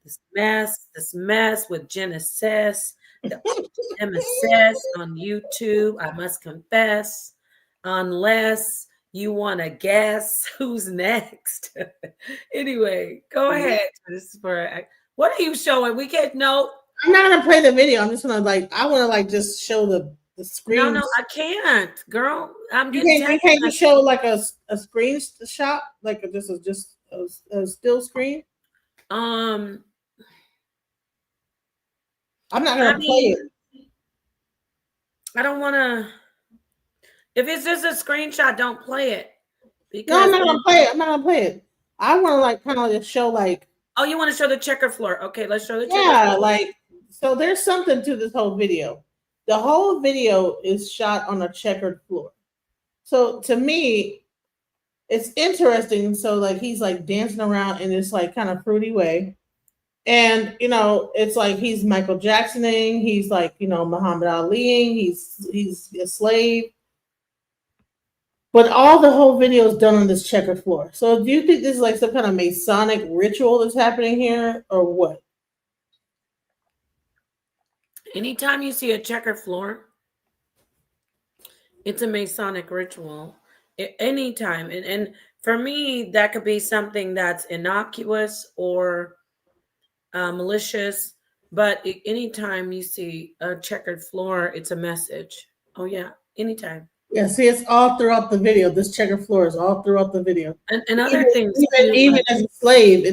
This mess with Genesis, the MSS on YouTube. I must confess, unless you want to guess who's next. Anyway, go ahead. This is for what are you showing? We can't know. I'm not gonna play the video. I'm just gonna I want to just show the screen. No, I can't, girl. I'm You getting can't just show like a screenshot, like just a still screen. Um, I'm not gonna play it. I don't want to. If it's just a screenshot, don't play it. No, I'm not gonna play it. I'm not gonna play it. I want to kind of just show Oh, you want to show the checker floor? Okay, let's show the checker floor. Yeah, so there's something to this whole video. The whole video is shot on a checkered floor. So to me, it's interesting. So he's dancing around in this kind of fruity way. And it's he's Michael Jacksoning, he's Muhammad Aliing, he's a slave. But all the whole video is done on this checkered floor. So do you think this is some kind of Masonic ritual that's happening here, or what? Anytime you see a checkered floor, it's a Masonic ritual. Anytime. And for me, that could be something that's innocuous or malicious. But anytime you see a checkered floor, it's a message. Oh, yeah. Anytime. Yeah, see, it's all throughout the video. This checkered floor is all throughout the video. And other things. Even as a slave,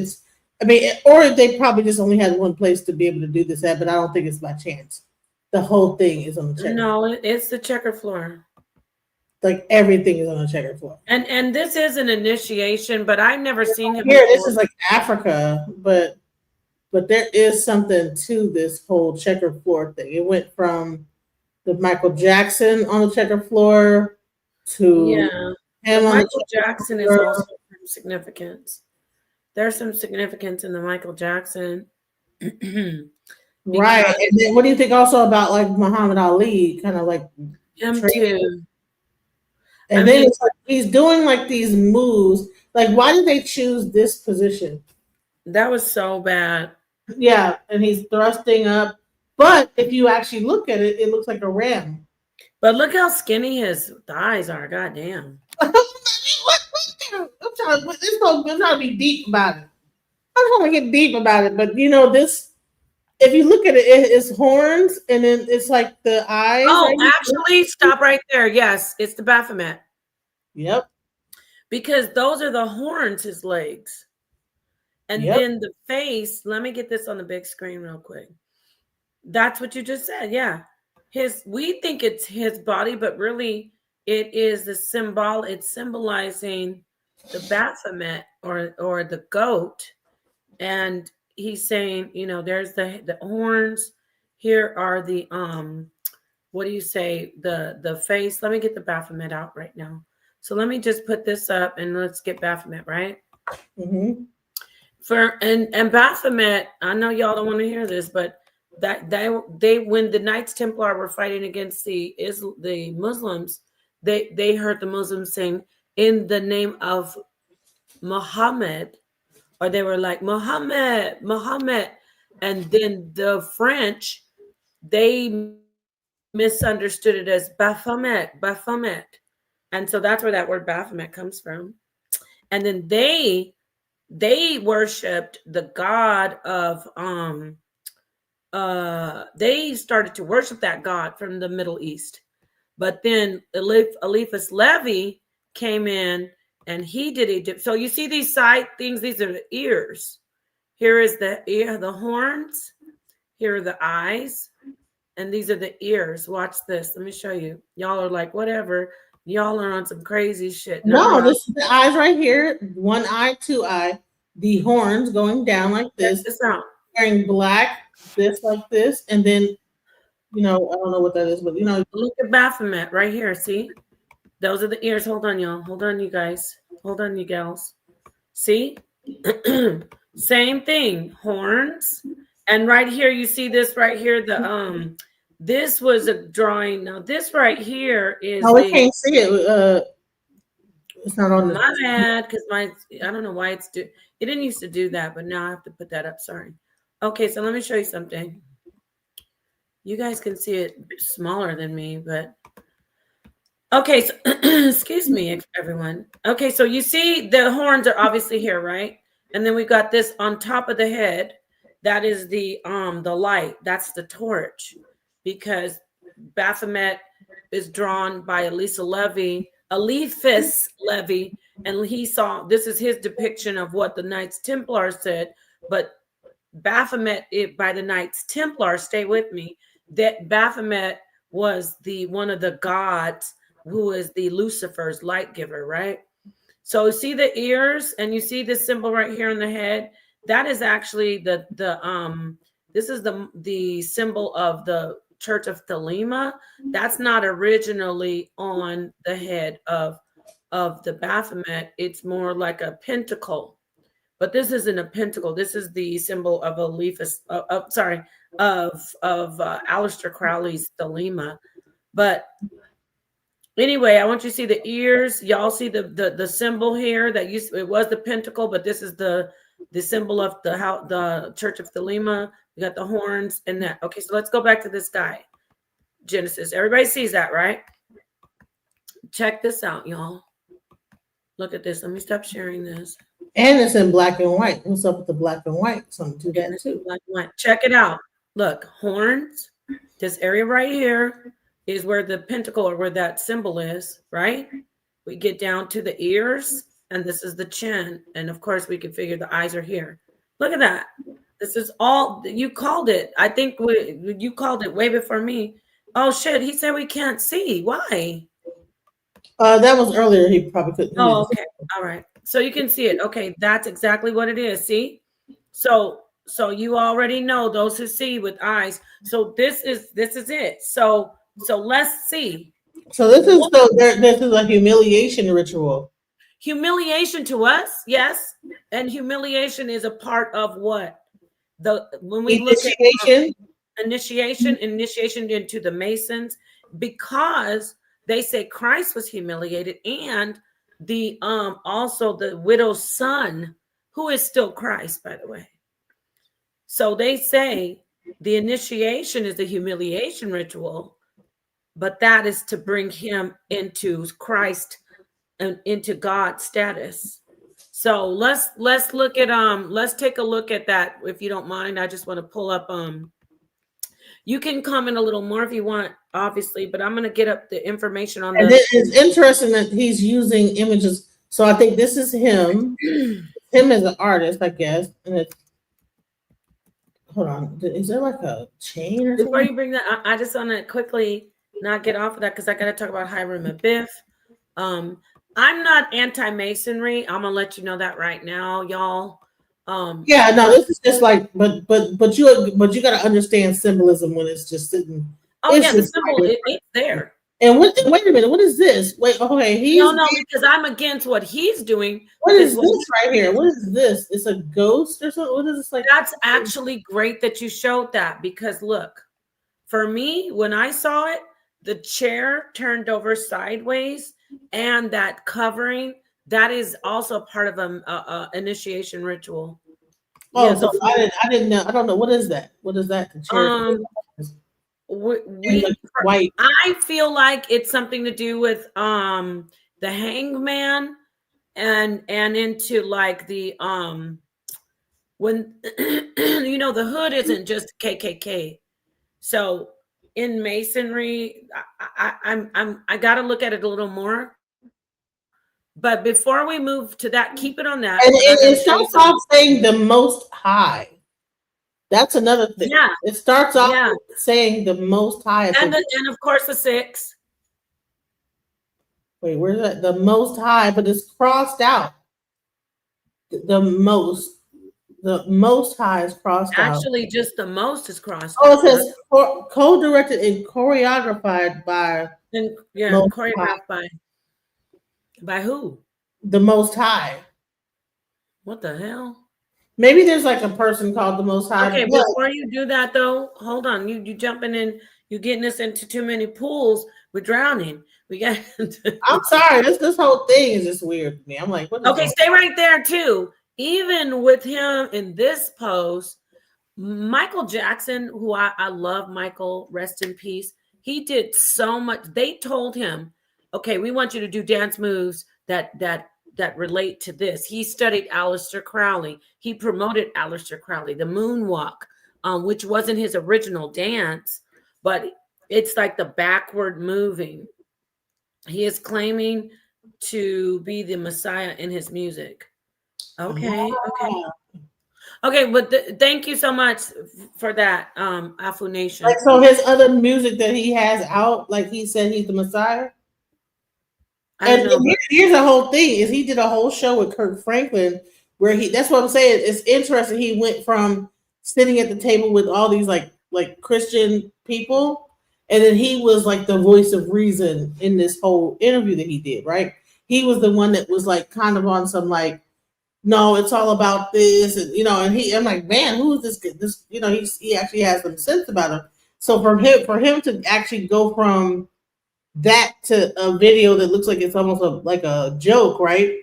or they probably just only had one place to be able to do this at, but I don't think it's by chance. The whole thing is on the checkered floor. No, it's the checkered floor. Everything is on the checkered floor. And this is an initiation, but I've never seen him here. This is Africa, but there is something to this whole checkered floor thing. It went from the Michael Jackson on the checkered floor to Michael Jackson is also some significance. There's some significance in the Michael Jackson. Right. And then what do you think also about Muhammad Ali? Kind of him too. And then it's he's doing these moves. Why did they choose this position? That was so bad. Yeah, and he's thrusting up. But if you actually look at it, it looks like a ram. But look how skinny his thighs are. God damn. I'm trying to be deep about it. I'm trying to get deep about it. But this, if you look at it, it's horns and then it's the eyes. Oh, actually, stop right there. Yes, it's the Baphomet. Yep. Because those are the horns, his legs. And then the face, let me get this on the big screen real quick. That's what you just said. Yeah. We think it's his body, but really it is the symbol. It's symbolizing the Baphomet or the goat. And he's saying, there's the horns. Here are the, what do you say? The face. Let me get the Baphomet out right now. So let me just put this up and let's get Baphomet, right? Mm-hmm. And Baphomet, I know y'all don't want to hear this, but that they when the Knights Templar were fighting against the Muslims, they heard the Muslims saying in the name of Muhammad, or they were like Muhammad, and then the French, they misunderstood it as Baphomet, and so that's where that word Baphomet comes from. And then they worshipped the god of they started to worship that god from the Middle East. But then Eliphas Levi came in and he did Egypt. So you see these side things, these are the ears. Here is the ear, the horns. Here are the eyes. And these are the ears. Watch this. Let me show you. Y'all are like, whatever. Y'all are on some crazy shit. No, this is the eyes right here. One eye, two eye. The horns going down like this. Wearing black, this like this. And then, I don't know what that is, but look at Baphomet right here. See? Those are the ears. Hold on, y'all. Hold on, you guys. Hold on, you gals. See? Same thing. Horns. And right here, you see this right here. This was a drawing. Now, this right here is. Oh, we can't see it. It's not on. My bad, because I don't know why it didn't used to do that, but now I have to put that up. Sorry. Okay, so let me show you something. You guys can see it smaller than me, but okay, so excuse me, everyone. Okay, so you see the horns are obviously here, right? And then we've got this on top of the head. That is the light. That's the torch, because Baphomet is drawn by Eliphas Levy, and he saw, this is his depiction of what the Knights Templar said, but Baphomet, by the Knights Templar, stay with me, that Baphomet was the one of the gods who is the Lucifer's light giver, right? So see the ears, and you see this symbol right here on the head. That is actually the this is the symbol of the Church of Thelema. That's not originally on the head of the Baphomet. It's more like a pentacle, but this isn't a pentacle. This is the symbol of Eliphas. Of Aleister Crowley's Thelema, but anyway, I want you to see the ears. Y'all see the symbol here that it was the pentacle, but this is the symbol of the Church of Thelema. We got the horns and that. Okay, so let's go back to this guy, Genesis. Everybody sees that, right? Check this out, y'all. Look at this. Let me stop sharing this. And it's in black and white. What's up with the black and white? So do that too. Black and white. Check it out. Look, horns. This area right here is where the pentacle, or where that symbol is, right? We get down to the ears, and this is the chin. And of course, we can figure the eyes are here. Look at that. This is all, you called it. I think you called it way before me. Oh, shit. He said we can't see. Why? That was earlier. He probably couldn't. Oh, okay. All right. So you can see it. Okay. That's exactly what it is. See? So you already know, those who see with eyes. So this is it. So let's see. So this is a humiliation ritual. Humiliation to us, yes, and humiliation is a part of what when we look at initiation into the Masons, because they say Christ was humiliated, and the also the widow's son, who is still Christ, by the way. So they say the initiation is a humiliation ritual, but that is to bring him into Christ and into God's status. So let's look at let's take a look at that, if you don't mind. I just want to pull up you can comment a little more if you want, obviously, but I'm going to get up the information on that. It's interesting that he's using images. So I think this is him as an artist, I guess. And it's, hold on, is there like a chain or something? Before you bring that, I just want to quickly not get off of that, because I got to talk about Hiram Abiff. I'm not anti-Masonry. I'm gonna let you know that right now, y'all. Yeah, no, this is just like, but you got to understand symbolism when it's just sitting. Oh yeah, the symbol it's there. And wait a minute, what is this? Wait, okay, no, because I'm against what he's doing. What is this right here? What is this? It's a ghost or something? What is this like? That's actually great that you showed that, because look, for me, when I saw it, the chair turned over sideways, and that covering, that is also part of a initiation ritual. Oh, yeah, so I didn't know. I don't know. What is that? What is that? The chair? White. I feel like it's something to do with the hangman and into like the when you know, the hood isn't just KKK. So in Masonry, I got to look at it a little more. But before we move to that, keep it on that. And it starts off saying the Most High. That's another thing. Yeah. It starts off saying the Most High. And of course the 6. Wait, where's that? The Most High, but it's crossed out. The Most High is crossed out. Actually, just the Most is crossed out. Oh, it says co-directed and choreographed by. Choreographed by who? The Most High. What the hell? Maybe there's like a person called the Most High. Okay, before you do that though, hold on. You jumping in, you getting us into too many pools. We're drowning. We got. I'm sorry. This whole thing is just weird to me. I'm like, what? Okay, stay right there too. Even with him in this pose, Michael Jackson, who I love, Michael, rest in peace. He did so much. They told him, okay, we want you to do dance moves that relate to this. He studied Aleister Crowley. He promoted Aleister Crowley, the moonwalk, which wasn't his original dance, but it's like the backward moving. He is claiming to be the Messiah in his music. Okay, okay. Ah. Okay, but thank you so much for that, Afu Like, Nation. so his other music that he has out, like he said he's the Messiah. I And, don't know, but here's the whole thing: is he did a whole show with Kirk Franklin where he. That's what I'm saying. It's interesting. He went from sitting at the table with all these like Christian people, and then he was like the voice of reason in this whole interview that he did. Right? He was the one that was like kind of on some like, no, it's all about this, and and I'm like, man, who is this? This, he actually has some sense about him. So for him to actually go from that to a video that looks like it's almost like a joke, right?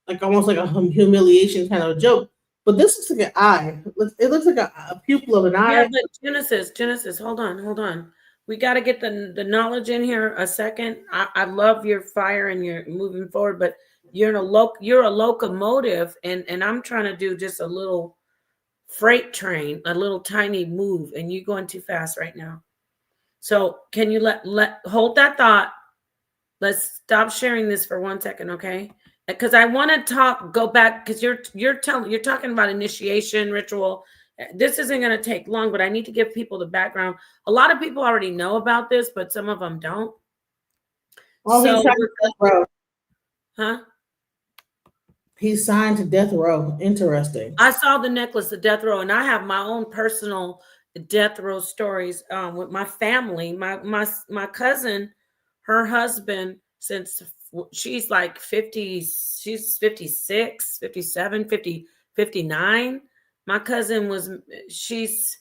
Like almost like a humiliation kind of a joke. But this looks like an eye. It looks like a pupil of an yeah, eye. but Genesis, hold on. We got to get the knowledge in here a second. I love your fire and you're moving forward, but you're you're a locomotive, and I'm trying to do just a little freight train, a little tiny move, and you're going too fast right now. So can you let hold that thought? Let's stop sharing this for 1 second, okay? Because I want to go back, because you're talking about initiation ritual. This isn't going to take long, but I need to give people the background. A lot of people already know about this, but some of them don't. Oh, he's So signed to death row. huh? He's signed to death row. Interesting. I saw the necklace, the death row, and I have my own personal death row stories with my family. My cousin, her husband, since she's like 50, she's 56, 57, 50, 59. My cousin she's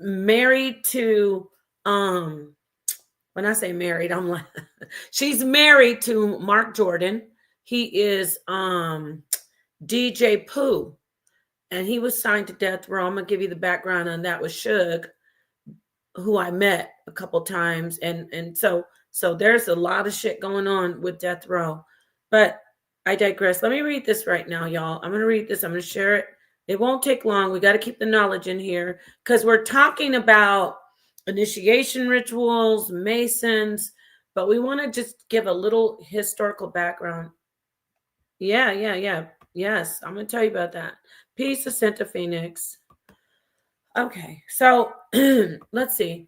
married to, when I say married, I'm like, she's married to Mark Jordan. He is DJ Pooh, and he was signed to death row. I'm gonna give you the background on that with Suge, who I met a couple times, and so there's a lot of shit going on with death row. But I digress. Let me read this right now, y'all. I'm gonna read this. I'm gonna share it. It won't take long. We got to keep the knowledge in here because we're talking about initiation rituals, Masons, but we want to just give a little historical background. Yeah. Yes, I'm gonna tell you about that. Peace of Santa Phoenix. Okay, so let's see.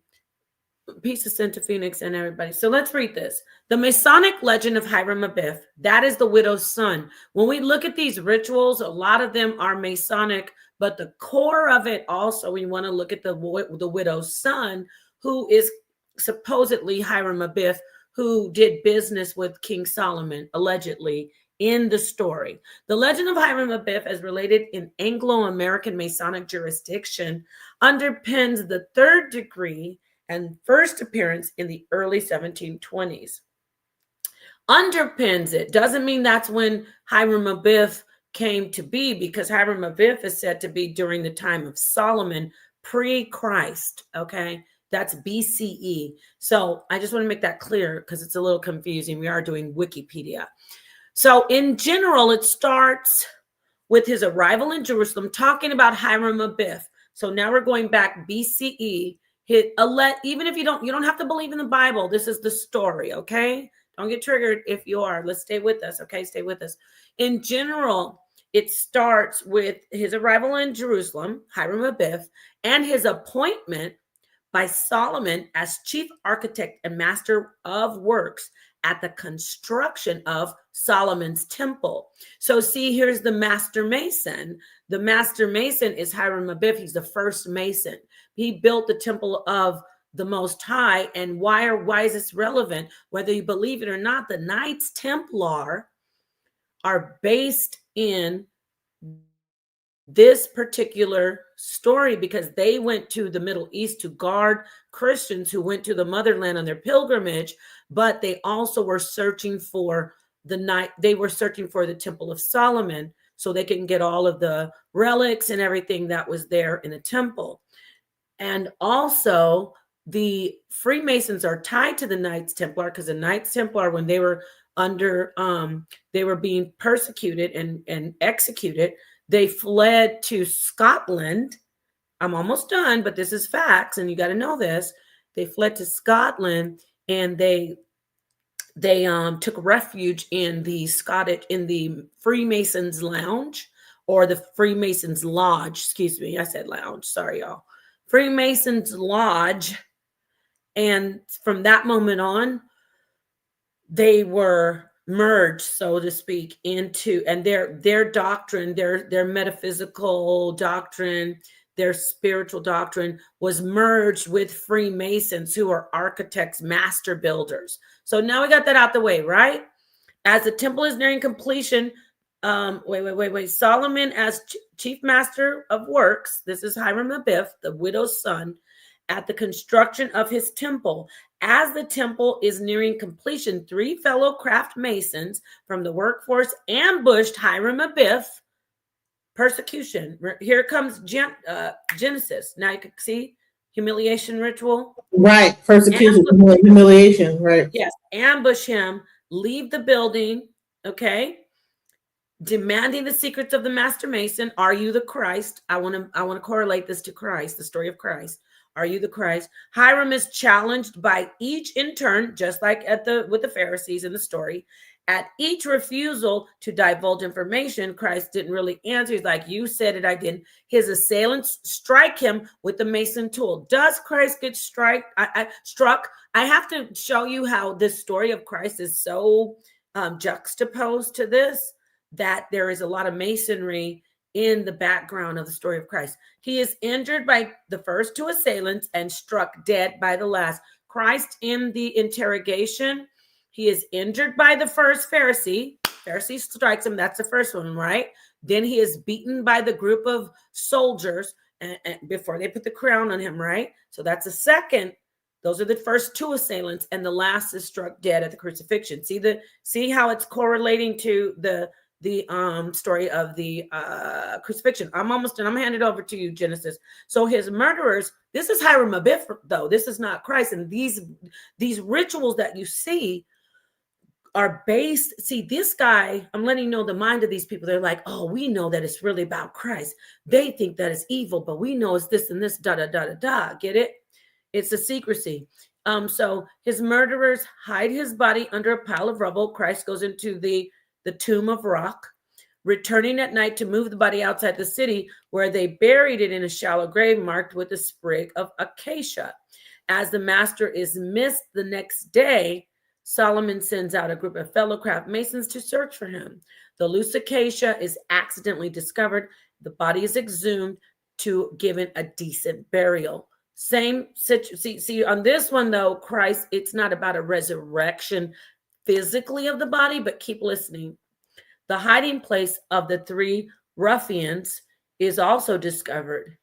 Peace of Santa Phoenix and everybody. So let's read this. The Masonic legend of Hiram Abiff. That is the widow's son. When we look at these rituals, a lot of them are Masonic, but the core of it also, we want to look at the widow's son, who is supposedly Hiram Abiff, who did business with King Solomon, allegedly, in the story. The legend of Hiram Abiff, as related in Anglo-American Masonic jurisdiction, underpins the third degree and first appearance in the early 1720s. Underpins it. Doesn't mean that's when Hiram Abiff came to be, because Hiram Abiff is said to be during the time of Solomon, pre-Christ, okay? That's BCE. So I just want to make that clear because it's a little confusing. We are doing Wikipedia. So in general, it starts with his arrival in Jerusalem, talking about Hiram Abiff. So now we're going back BCE. Even if you don't have to believe in the Bible. This is the story, okay? Don't get triggered if you are. Let's stay with us, okay? Stay with us. In general, it starts with his arrival in Jerusalem, Hiram Abiff, and his appointment by Solomon as chief architect and master of works at the construction of Solomon's temple. So see, here's the master mason. The master mason is Hiram Abiff. He's the first mason. He built the temple of the Most High. And why is this relevant? Whether you believe it or not, the Knights Templar are based in this particular story because they went to the Middle East to guard Christians who went to the motherland on their pilgrimage, but they also were searching for the Temple of Solomon. so they can get all of the relics and everything that was there in the temple. And also, the Freemasons are tied to the Knights Templar, because the Knights Templar, when they were under, they were being persecuted and executed, they fled to Scotland. I'm almost done, but this is facts, and you got to know this. They fled to Scotland, and they took refuge in the Freemasons Lounge, or the Freemasons Lodge. Excuse me, I said lounge. Sorry, y'all. Freemasons Lodge. And from that moment on, they were merged, so to speak, into, and their doctrine, their metaphysical doctrine, their spiritual doctrine was merged with Freemasons, who are architects, master builders. So now we got that out the way, right? As the temple is nearing completion, wait. Solomon, as chief master of works, this is Hiram Abiff, the widow's son, at the construction of his temple. As the temple is nearing completion, 3 fellow craft masons from the workforce ambushed Hiram Abiff. Persecution. Here comes Genesis. Now you can see humiliation ritual. Right. Persecution, humiliation. Right. Yes. Ambush him. Leave the building. Okay. Demanding the secrets of the master mason. Are you the Christ? I want to correlate this to Christ, the story of Christ. Are you the Christ? Hiram is challenged by each in turn, just like with the Pharisees in the story. At each refusal to divulge information, Christ didn't really answer. He's like, you said it, I didn't. His assailants strike him with the mason tool. Does Christ get struck? I have to show you how this story of Christ is so juxtaposed to this, that there is a lot of masonry in the background of the story of Christ. He is injured by the first 2 assailants and struck dead by the last. Christ, in the interrogation, he is injured by the first Pharisee. Pharisee strikes him. That's the first one, right? Then he is beaten by the group of soldiers and before they put the crown on him, right? So that's the second. Those are the first 2 assailants, and the last is struck dead at the crucifixion. See how it's correlating to the story of the crucifixion. I'm almost done. I'm gonna hand it over to you, Genesis. So his murderers, this is Hiram Abiff, though. This is not Christ. And these rituals that you see are based. See, this guy, I'm letting you know the mind of these people. They're like, oh, we know that it's really about Christ. They think that it's evil, but we know it's this and this, da. Get it? It's a secrecy. So his murderers hide his body under a pile of rubble. Christ goes into the tomb of rock, returning at night to move the body outside the city, where they buried it in a shallow grave marked with a sprig of acacia. As the master is missed the next day, Solomon sends out a group of fellow craft masons to search for him. The loose acacia is accidentally discovered. The body is exhumed to given a decent burial. Same situation. See, on this one, though, Christ, it's not about a resurrection physically of the body, but keep listening. The hiding place of the 3 ruffians is also discovered,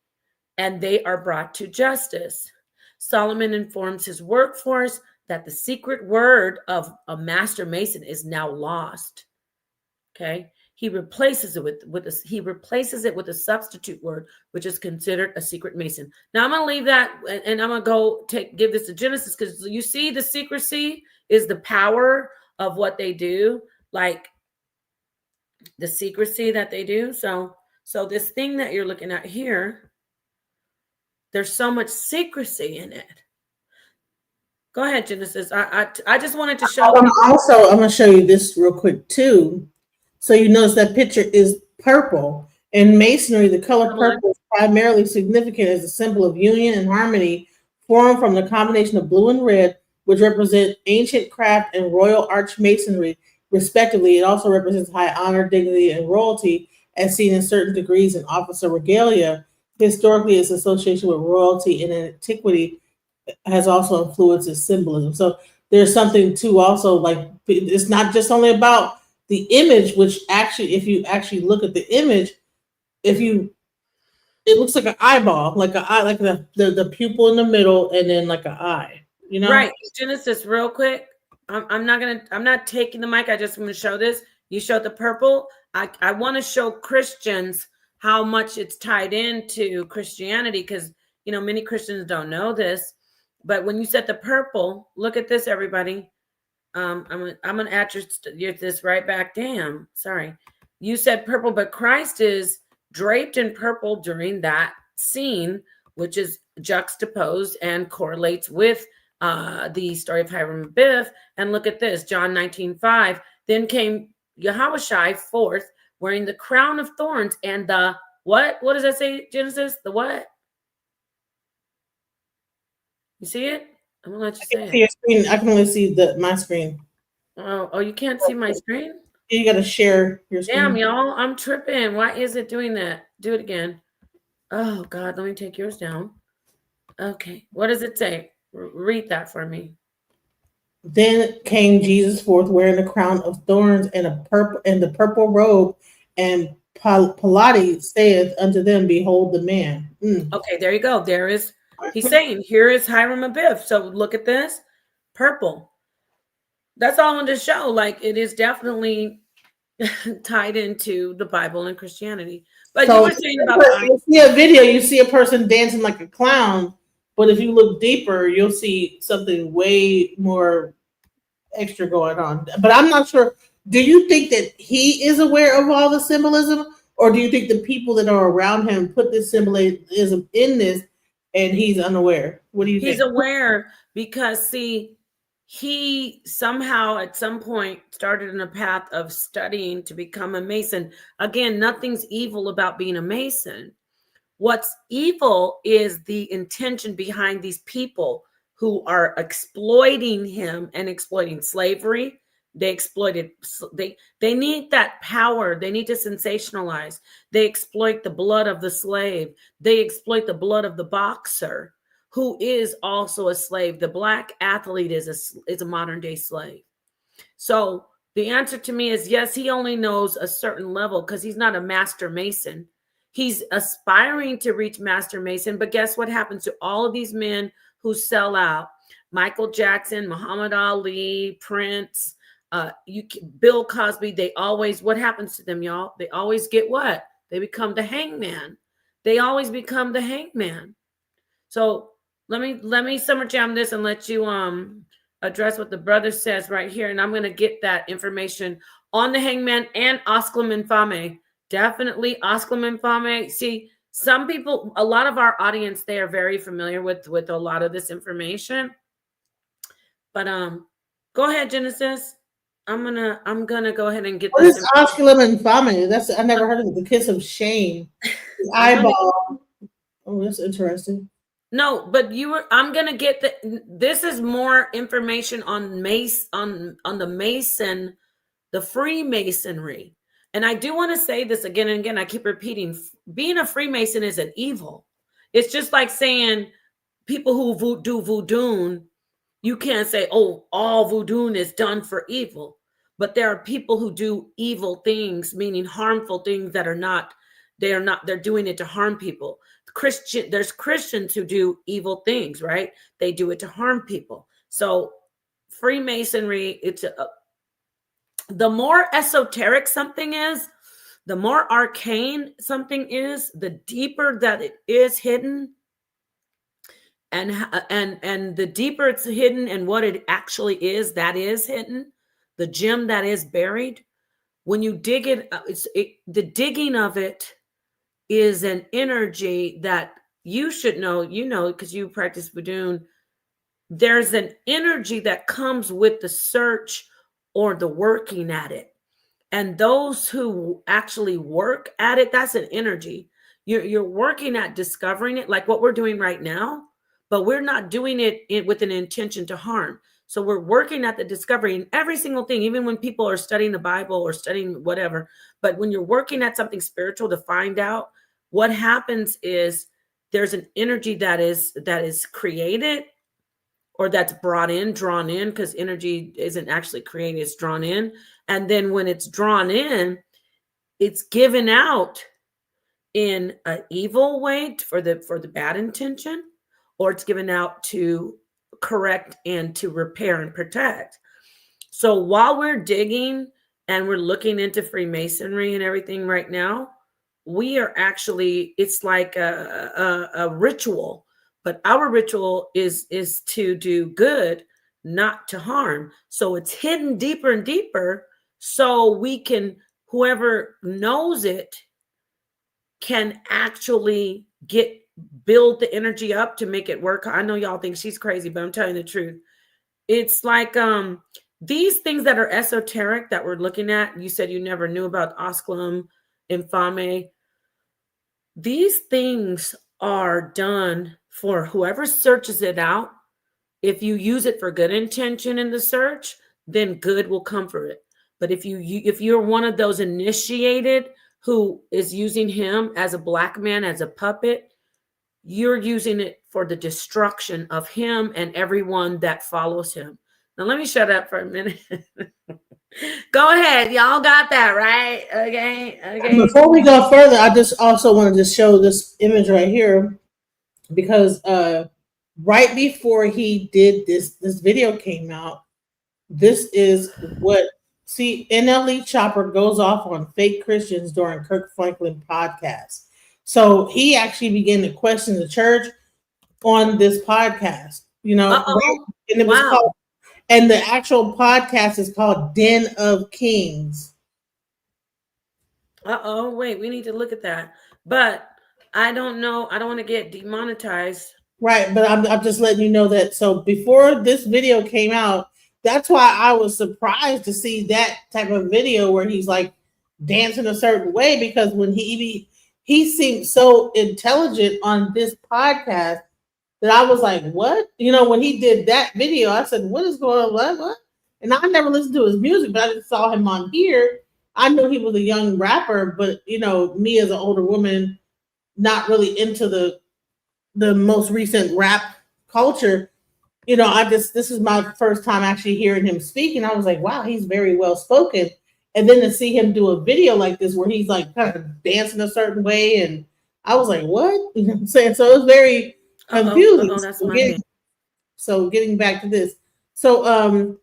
and they are brought to justice. Solomon informs his workforce that the secret word of a master mason is now lost. Okay, he replaces it with a substitute word, which is considered a secret mason. Now I'm gonna leave that, and I'm gonna give this to Genesis, because you see the secrecy is the power of what they do, like the secrecy that they do. So this thing that you're looking at here, there's so much secrecy in it. Go ahead, Genesis. I just wanted to show. I'm going to show you this real quick too. So you notice that picture is purple. In Masonry, the color purple is primarily significant as a symbol of union and harmony formed from the combination of blue and red, which represent ancient craft and royal arch masonry, respectively. It also represents high honor, dignity, and royalty, as seen in certain degrees in officer regalia. Historically, its association with royalty and antiquity has also influenced its symbolism. So there's something to also, like, it's not just only about the image, which actually, if you actually look at the image, it looks like an eyeball, like an eye, like the pupil in the middle, and then like an eye, you know? Right. Genesis, real quick. I'm not taking the mic. I just want to show this. You showed the purple. I want to show Christians how much it's tied into Christianity, because many Christians don't know this. But when you set the purple, look at this, everybody. I'm gonna add this right back. Damn, sorry. You said purple, but Christ is draped in purple during that scene, which is juxtaposed and correlates with the story of Hiram Abiff. And look at this, John 19:5. Then came Yahushua forth, wearing the crown of thorns and the what? What does that say, Genesis? The what? You see it? I'm gonna let you say it. Your screen. I can only see my screen. Oh, you can't see my screen? You got to share your screen. Damn, y'all, I'm tripping. Why is it doing that? Do it again. Oh, God, let me take yours down. Okay, what does it say? Read that for me. Then came Jesus forth, wearing the crown of thorns and the purple robe, and Pilate saith unto them, Behold the man. Okay, there you go. He's saying, here is Hiram Abiff. So look at this, purple. That's all I wanted to show. Like, it is definitely tied into the Bible and Christianity. But so, you were saying about you see a video, you see a person dancing like a clown, but if you look deeper, you'll see something way more extra going on. But I'm not sure. Do you think that he is aware of all the symbolism, or do you think the people that are around him put this symbolism in this and he's unaware? What do you think? He's aware because, see, he somehow at some point started in a path of studying to become a Mason. Again, nothing's evil about being a Mason. What's evil is the intention behind these people who are exploiting him and exploiting slavery. They exploited, they need that power. They need to sensationalize. They exploit the blood of the slave. They exploit the blood of the boxer, who is also a slave. The Black athlete is a modern day slave. So the answer to me is yes, he only knows a certain level because he's not a master Mason. He's aspiring to reach master Mason, but guess what happens to all of these men who sell out? Michael Jackson, Muhammad Ali, Prince, Bill Cosby. What happens to them, y'all? They always get what? They become the hangman. They always become the hangman. So let me summer jam this and let you address what the brother says right here, and I'm going to get that information on the hangman and Osclam Infame. Definitely Osclam Infame. See, some people, a lot of our audience, they are very familiar with a lot of this information. But go ahead, Genesis. I'm gonna go ahead and get what this. What is Osclam Infame? I never heard of it. The kiss of shame. The eyeball. Oh, that's interesting. No, but I'm gonna get this is more information on on the Mason, the Freemasonry. And I do want to say this again and again. I keep repeating, being a Freemason isn't evil. It's just like saying people who do voodoo, you can't say, oh, all voodoo is done for evil. But there are people who do evil things, meaning harmful things that they're doing it to harm people. There's Christians who do evil things, right? They do it to harm people. So Freemasonry, the more esoteric something is, the more arcane something is, the deeper that it is hidden, and the deeper it's hidden and what it actually is that is hidden, the gem that is buried. When you dig it, the digging of it is an energy that you should know, because you practice voodoo. There's an energy that comes with the search or the working at it. And those who actually work at it, that's an energy. You're working at discovering it, like what we're doing right now, but we're not doing it with an intention to harm. So we're working at the discovery in every single thing, even when people are studying the Bible or studying whatever. But when you're working at something spiritual to find out, what happens is there's an energy that is created, or that's drawn in, because energy isn't actually created, it's drawn in. And then when it's drawn in, it's given out in an evil way for the bad intention, or it's given out to correct and to repair and protect. So while we're digging and we're looking into Freemasonry and everything right now, we are actually, it's like a ritual, but our ritual is to do good, not to harm. So it's hidden deeper and deeper, so we can, whoever knows it can actually build the energy up to make it work. I know y'all think she's crazy, but I'm telling you the truth. It's like these things that are esoteric that we're looking at. You said you never knew about Osculum Infame. These things are done for whoever searches it out. If you use it for good intention in the search, then good will come for it. But if you're one of those initiated who is using him as a black man, as a puppet, you're using it for the destruction of him and everyone that follows him. Now let me shut up for a minute. Go ahead. Y'all got that, right? Okay. Before we go further, I just also wanted to show this image right here because right before he did this video came out. This is what NLE Chopper goes off on fake Christians during Kirk Franklin podcast. So he actually began to question the church on this podcast, and it was called, and the actual podcast is called Den of Kings. Wait, we need to look at that. But I don't know. I don't want to get demonetized. Right, but I'm just letting you know that. So before this video came out, that's why I was surprised to see that type of video where he's like dancing a certain way, because when he seemed so intelligent on this podcast that I was like, what? When he did that video, I said, what is going on? What? And I never listened to his music, but I just saw him on here. I knew he was a young rapper, but me as an older woman, not really into the most recent rap culture, this is my first time actually hearing him speak, and I was like, wow, he's very well spoken. And then to see him do a video like this where he's like kind of dancing a certain way, and I was like, what? You know what I'm saying? So it was very confusing. Getting back to this. So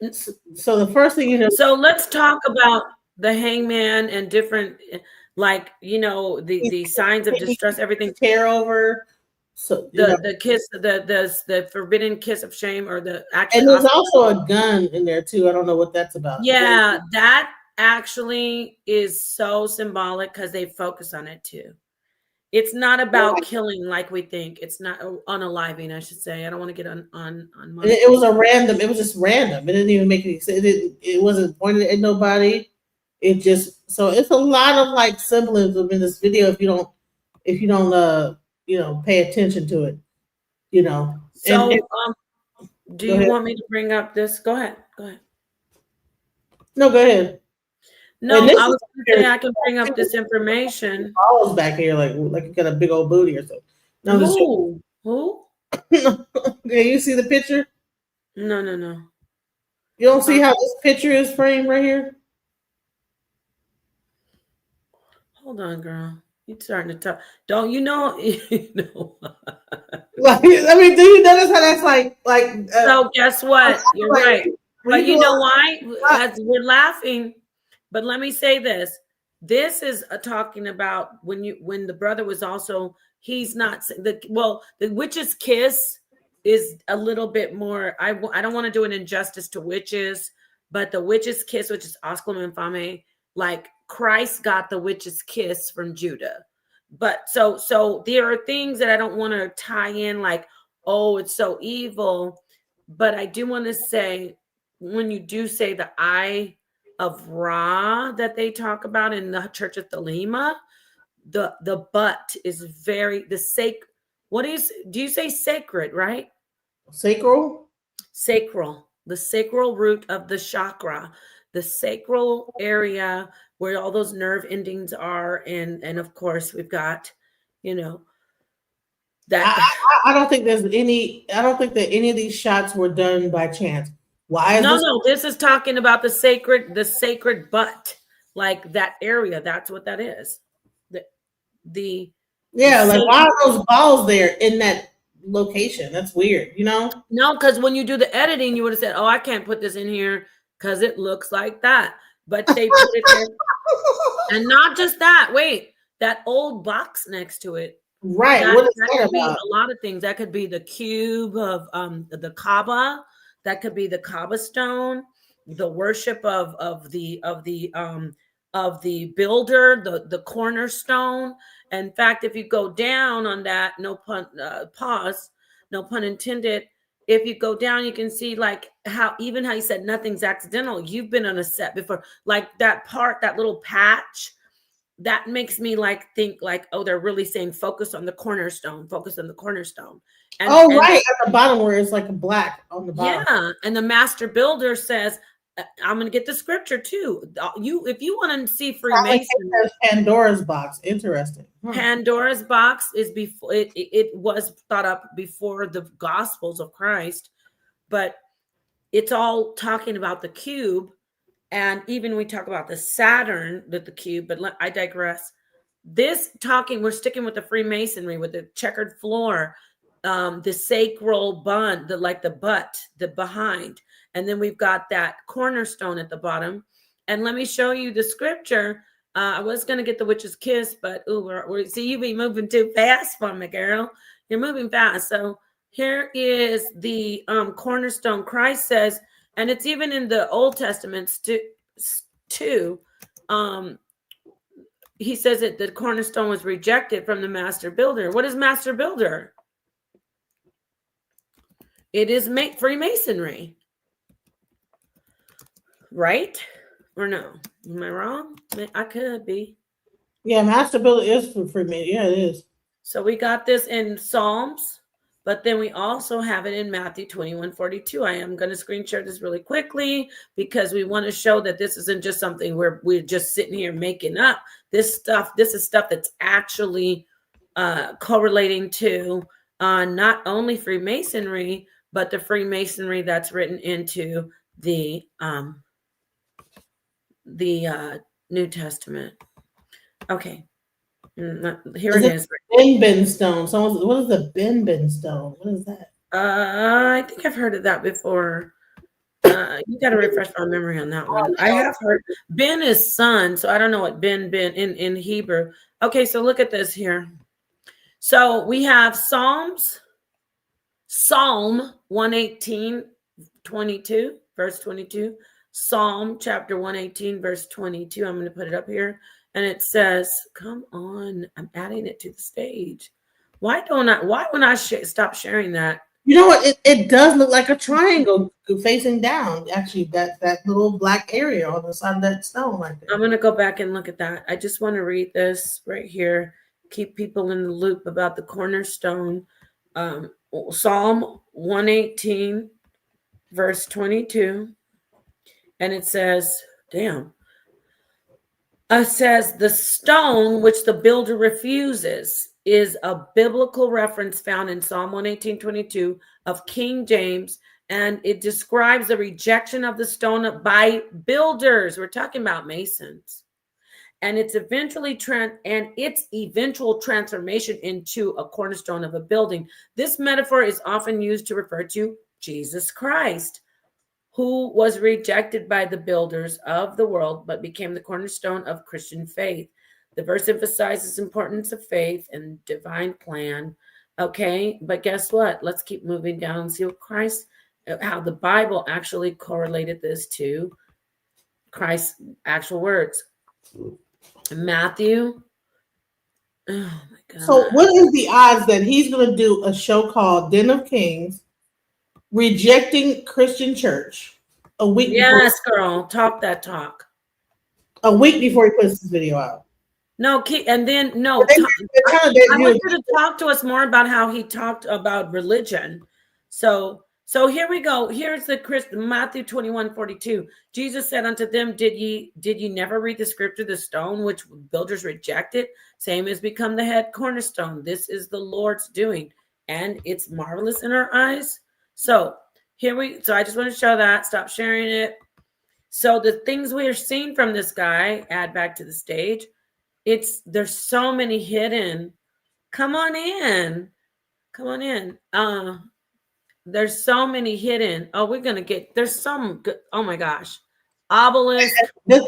the first thing, So let's talk about the hangman and different, like, the signs of distress, everything. Tear over. So the kiss, the forbidden kiss of shame, or the actually. And there's also a gun in there too. I don't know what that's about. Yeah, that actually is so symbolic because they focus on it too. It's not about killing like we think. It's not unaliving, I should say. I don't want to get on my. It was it was just random. It didn't even make any sense. It wasn't pointed at nobody. It just, so it's a lot of like symbolism in this video if you don't pay attention to it. So do you want me to bring up this? Go ahead. No, go ahead. No, I was going to say I can bring up this information. Balls back here, like you got a big old booty or something. No, who? Can you see the picture? No. You don't see how this picture is framed right here? Hold on, girl. You're starting to talk. Don't you know? Like, I mean, do you notice how that's like? So guess what? You're right. But you know why? As we're laughing. But let me say this. This is talking about when the brother was also, he's not the witch's kiss is a little bit more. I don't want to do an injustice to witches, but the witch's kiss, which is Osculum Infame, like Christ got the witch's kiss from Judah. But so there are things that I don't want to tie in like, oh, it's so evil. But I do want to say, when you do say the eye of Ra that they talk about in the Church of Thelema, the butt is very do you say sacred, right? Sacral, the sacral root of the chakra, the sacral area where all those nerve endings are, and of course we've got that. I don't think that any of these shots were done by chance. Why is this is talking about the sacred butt, like that area. That's what that is. Why are those balls there in that location? That's weird, No, because when you do the editing, you would have said, oh, I can't put this in here because it looks like that. but they put it there. And not just that, wait, that old box next to it. Right. That What is that that could be about? a lot of things. That could be the cube of the Kaaba. That could be the Kaaba stone, the worship of the builder, the cornerstone. In fact, if you go down on that, no pun pause, no pun intended. If you go down, you can see like how even how you said nothing's accidental. You've been on a set before, like that part, that little patch that makes me like think like, oh, they're really saying focus on the cornerstone, focus on the cornerstone. Oh, And right at the bottom where it's like a black on the bottom. yeah, and the master builder says, I'm going to get the scripture too. You, if you want to see Freemasonry, Pandora's box. Interesting. Pandora's box is before it was thought up before the Gospels of Christ, but it's all talking about the cube. And even we talk about the Saturn with the cube, but I digress. This talking, we're sticking with the Freemasonry, with the checkered floor, the sacral bund, the butt, the behind, and then we've got that cornerstone at the bottom. And let me show you the scripture. I was going to get the witch's kiss, but we're see, you be moving too fast for me, girl. You're moving fast. So here is the cornerstone. Christ says, and it's even in the Old Testament too. He says that the cornerstone was rejected from the master builder. What is master builder? It is Freemasonry, right? Or no? Am I wrong? I could be. Yeah, master builder is for me. Yeah, it is. So we got this in Psalms, but then we also have it in Matthew 21:42. I am going to screen share this really quickly because we want to show that this isn't just something where we're just sitting here making up. This is stuff that's actually correlating to not only Freemasonry, but the Freemasonry that's written into the New Testament. Okay. Here it is. Ben stone. What is the Ben stone? What is that? I think I've heard of that before. You got to refresh my memory on that one. I have heard Ben is son, so I don't know what Ben in Hebrew. Okay, so look at this here. So we have Psalm 118, 22, verse 22. Psalm chapter 118, verse 22. I'm going to put it up here. And it says, come on, I'm adding it to the stage. Why when I stop sharing that? You know what? It does look like a triangle facing down. Actually, that little black area on the side of that stone right there. I'm going to go back and look at that. I just want to read this right here. Keep people in the loop about the cornerstone. Psalm 118, verse 22. And it says, it says, the stone which the builder refuses is a biblical reference found in Psalm 118:22 of King James, and it describes the rejection of the stone by builders. We're talking about masons, and its eventual transformation into a cornerstone of a building. This metaphor is often used to refer to Jesus Christ, who was rejected by the builders of the world, but became the cornerstone of Christian faith. The verse emphasizes importance of faith and divine plan. Okay, but guess what? Let's keep moving down and see how the Bible actually correlated this to Christ's actual words. Matthew. Oh my God. So what is the odds that he's going to do a show called Den of Kings, rejecting Christian church a week Yes, girl, talk that talk. A week before he puts this video out. No, and then no. I want you to talk to us more about how he talked about religion. So here we go. Here's Matthew 21:42. Jesus said unto them, Did ye never read the scripture, the stone which builders rejected, same has become the head cornerstone. This is the Lord's doing, and it's marvelous in our eyes. So I just want to show that. Stop sharing it. So the things we are seeing from this guy, add back to the stage. There's so many hidden. Come on in. There's so many hidden. Oh, there's some good. Oh my gosh. obelisk. This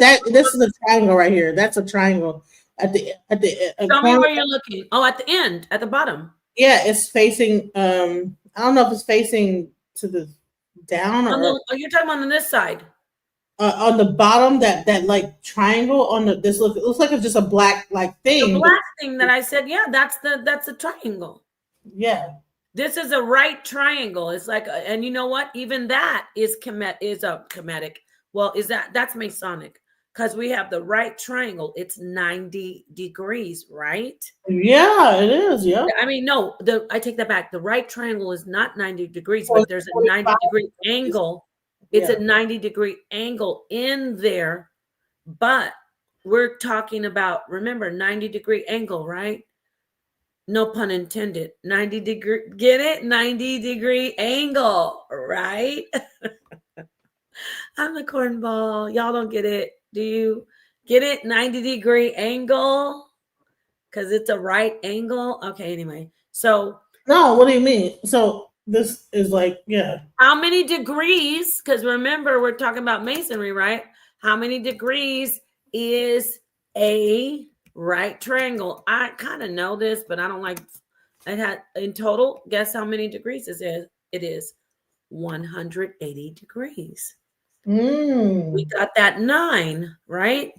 is a triangle right here. That's a triangle at the Show me corner. where you're looking. Oh, at the end, at the bottom. Yeah, it's facing. I don't know if it's facing to the down On or the, oh, you're talking about on this side. on the bottom. That like triangle on the this look. It looks like it's just a black like The thing. But black thing that I said, yeah, that's the triangle. yeah. This is a right triangle. It's like, and you know what? Even that is a chromatic. Well, that's Masonic because we have the right triangle. It's 90 degrees, right? Yeah, it is. Yeah. I mean, no, I take that back. The right triangle is not 90 degrees, Well, but it's there's a 45 90-degree degrees. angle. It's Yeah. a 90-degree angle in there, but we're talking about, remember, 90-degree angle, right? No pun intended. 90-degree, get it? 90-degree angle, right? I'm the cornball. Y'all don't get it. Do you get it? 90-degree angle? Because it's a right angle. Okay, anyway. So No, what do you mean? So this is like, yeah. how many degrees? Because remember, we're talking about masonry, right? How many degrees is a right triangle? I kind of know this, but I don't like it. Had in total, guess how many degrees it is? It is 180 degrees. We got that 9, right?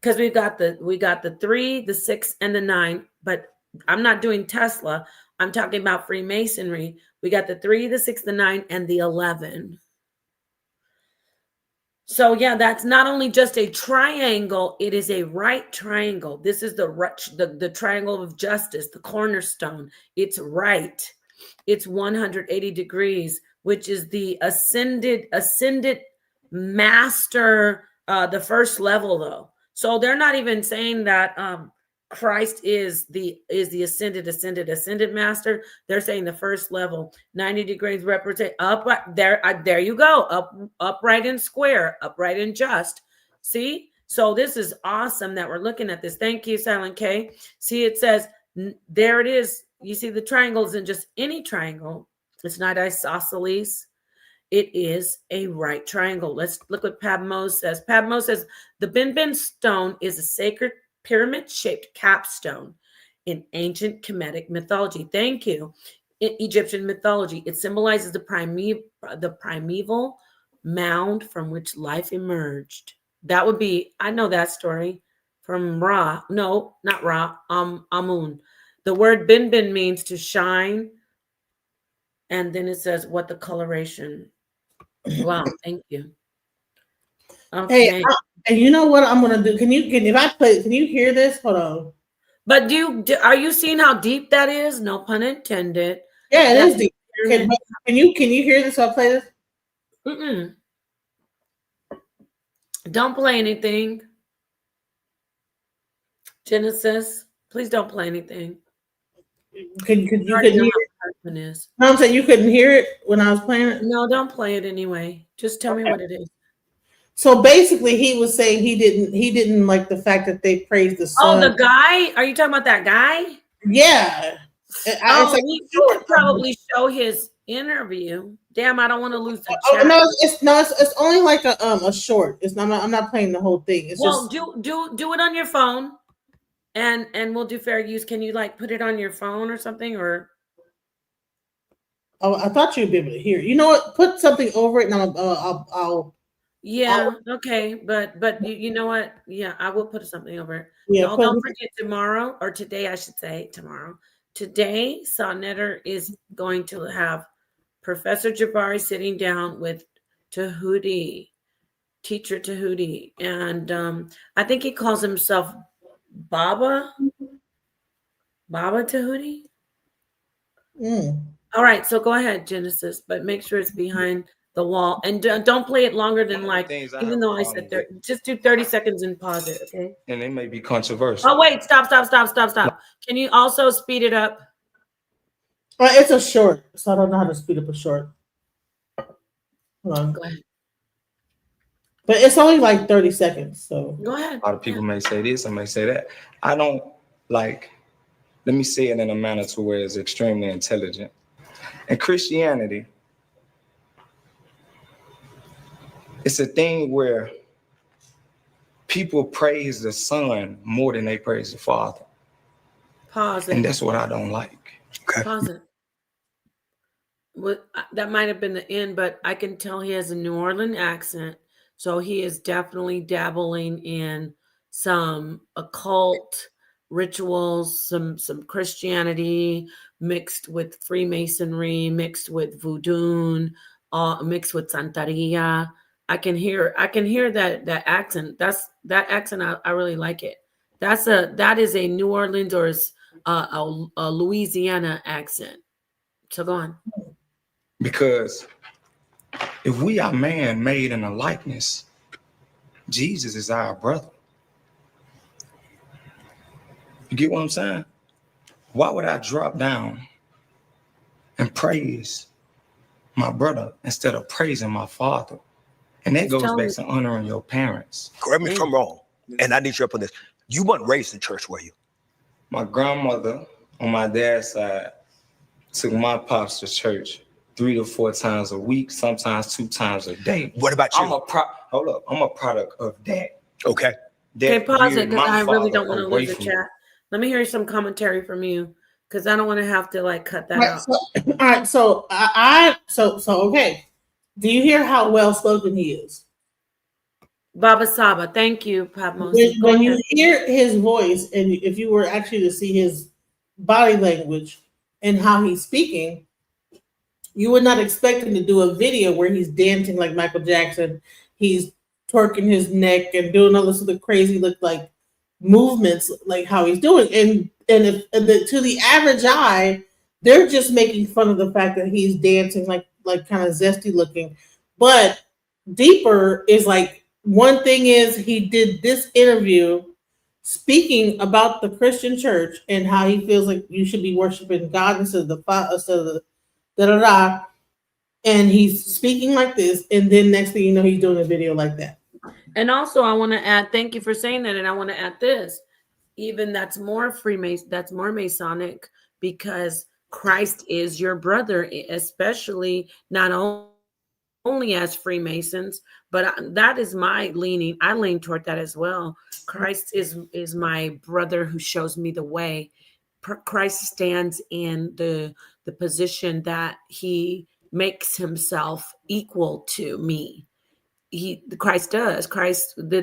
Because we got the 3, the 6, and the 9. But I'm not doing Tesla. I'm talking about Freemasonry. We got the 3, the 6, the 9, and the 11. So yeah, that's not only just a triangle, it is a right triangle. This is the triangle of justice, the cornerstone. It's right. It's 180 degrees, which is the ascended master, the first level though. So they're not even saying that Christ is the ascended master. They're saying the first level. 90 degrees represent upright. There you go. Upright and square, upright and just. See? So this is awesome that we're looking at this. Thank you, Silent K. See, it says there it is. You see the triangle isn't just any triangle. It's not isosceles. It is a right triangle. Let's look what Padmos says. Padmos says the Bin stone is a sacred pyramid-shaped capstone in ancient Kemetic mythology. Thank you. In Egyptian mythology, it symbolizes the primeval mound from which life emerged. That would be, I know that story from Ra. No, not Ra. Amun. The word Bin means to shine. And then it says what the coloration. Wow, thank you. Hey, Okay. and you know what I'm gonna do? Can if I play? Can you hear this? Hold on. But are you seeing how deep that is? No pun intended. Yeah, it That is deep. Can you hear this? I'll play this. Don't play anything. Genesis, please don't play anything. Could you couldn't hear it? No, I'm saying you couldn't hear it when I was playing it. No, don't play it anyway. Just tell me what it is. So basically, he was saying he didn't like the fact that they praised the sun. Oh, the guy? Are you talking about that guy? Yeah. He could probably show his interview. Damn, I don't want to lose the chat. No, it's only like a short. It's not. I'm not playing the whole thing. It's well, just do it on your phone, and we'll do fair use. Can you like put it on your phone or something or? Oh, I thought you'd be able to hear. You know what? Put something over it, and I'll Yeah. Okay. But you know what? Yeah, I will put something over it. Yeah. Y'all don't forget tomorrow or today. I should say tomorrow. Today, Sonnetter is going to have Professor Jabari sitting down with Tahuti, teacher Tahuti, and I think he calls himself Baba Tahuti. All right, so go ahead, Genesis, but make sure it's behind the wall, and don't play it longer than like. Even though I said just do 30 seconds and pause it, okay? And it may be controversial. Oh wait, stop! Can you also speed it up? It's a short, so I don't know how to speed up a short. Hold on. Go ahead. But it's only like 30 seconds, so go ahead. A lot of people may say this, I may say that. I don't like. Let me say it in a manner to where it's extremely intelligent. In Christianity, it's a thing where people praise the son more than they praise the father. Pause And it. that's what I don't like. Okay. Pause it. That might have been the end, but I can tell he has a New Orleans accent. So he is definitely dabbling in some occult rituals, some Christianity mixed with Freemasonry, mixed with voodoo, mixed with Santeria. I can hear that accent. That accent. I really like it. That is a New Orleans or a Louisiana accent. So go on. Because if we are man made in a likeness, Jesus is our brother. You get what I'm saying? Why would I drop down and praise my brother instead of praising my father? And that He's goes telling back to honoring your parents. Correct me if I'm wrong, and I need you up on this. You weren't raised in church, were you? My grandmother on my dad's side took my pops to church 3 to 4 times a week, sometimes 2 times a day. What about you? I'm a product of that. Okay. Okay, pause it Veered because my I really father don't want to away lose the from me. chat. Let me hear some commentary from you because I don't want to have to like cut that Right, out. so, all right, so okay. Do you hear how well spoken he is? Baba Saba, thank you, Pabmosi. When Go you ahead. hear his voice, and if you were actually to see his body language and how he's speaking, you would not expect him to do a video where he's dancing like Michael Jackson. He's twerking his neck and doing all this other crazy look like movements, like how he's doing. To the average eye, they're just making fun of the fact that he's dancing like kind of zesty looking. But deeper is like one thing is he did this interview speaking about the Christian church and how he feels like you should be worshiping God instead of the da da da. And he's speaking like this, and then next thing you know, he's doing a video like that. And also, I want to add, thank you for saying that. And I want to add this, even that's more Freemason, that's more Masonic because Christ is your brother, especially not only as Freemasons, but that is my leaning. I lean toward that as well. Christ is my brother who shows me the way. Christ stands in the position that he makes himself equal to me. Christ does. Christ, the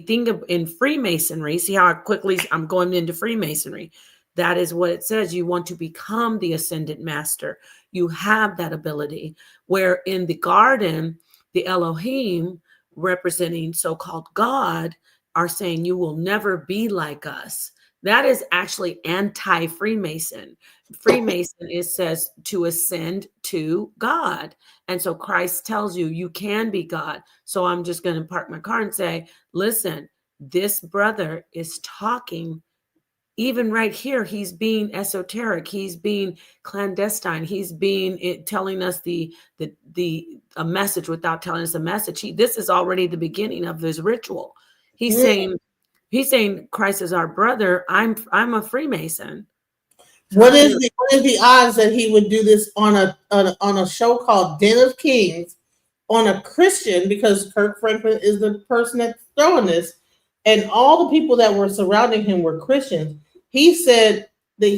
thing in Freemasonry, see how quickly I'm going into Freemasonry. That is what it says. You want to become the ascendant master. You have that ability. Where in the garden, the Elohim, representing so-called God, are saying you will never be like us. That is actually anti-Freemason. Freemason, it says to ascend to God. And so Christ tells you, you can be God. So I'm just going to park my car and say, listen, this brother is talking, even right here, he's being esoteric. He's being clandestine. He's being telling us a message without telling us a message. This is already the beginning of this ritual. He's saying Christ is our brother. I'm a Freemason. So What is the odds that he would do this on a show called Den of Kings on a Christian, because Kirk Franklin is the person that's throwing this, and all the people that were surrounding him were Christians. He said the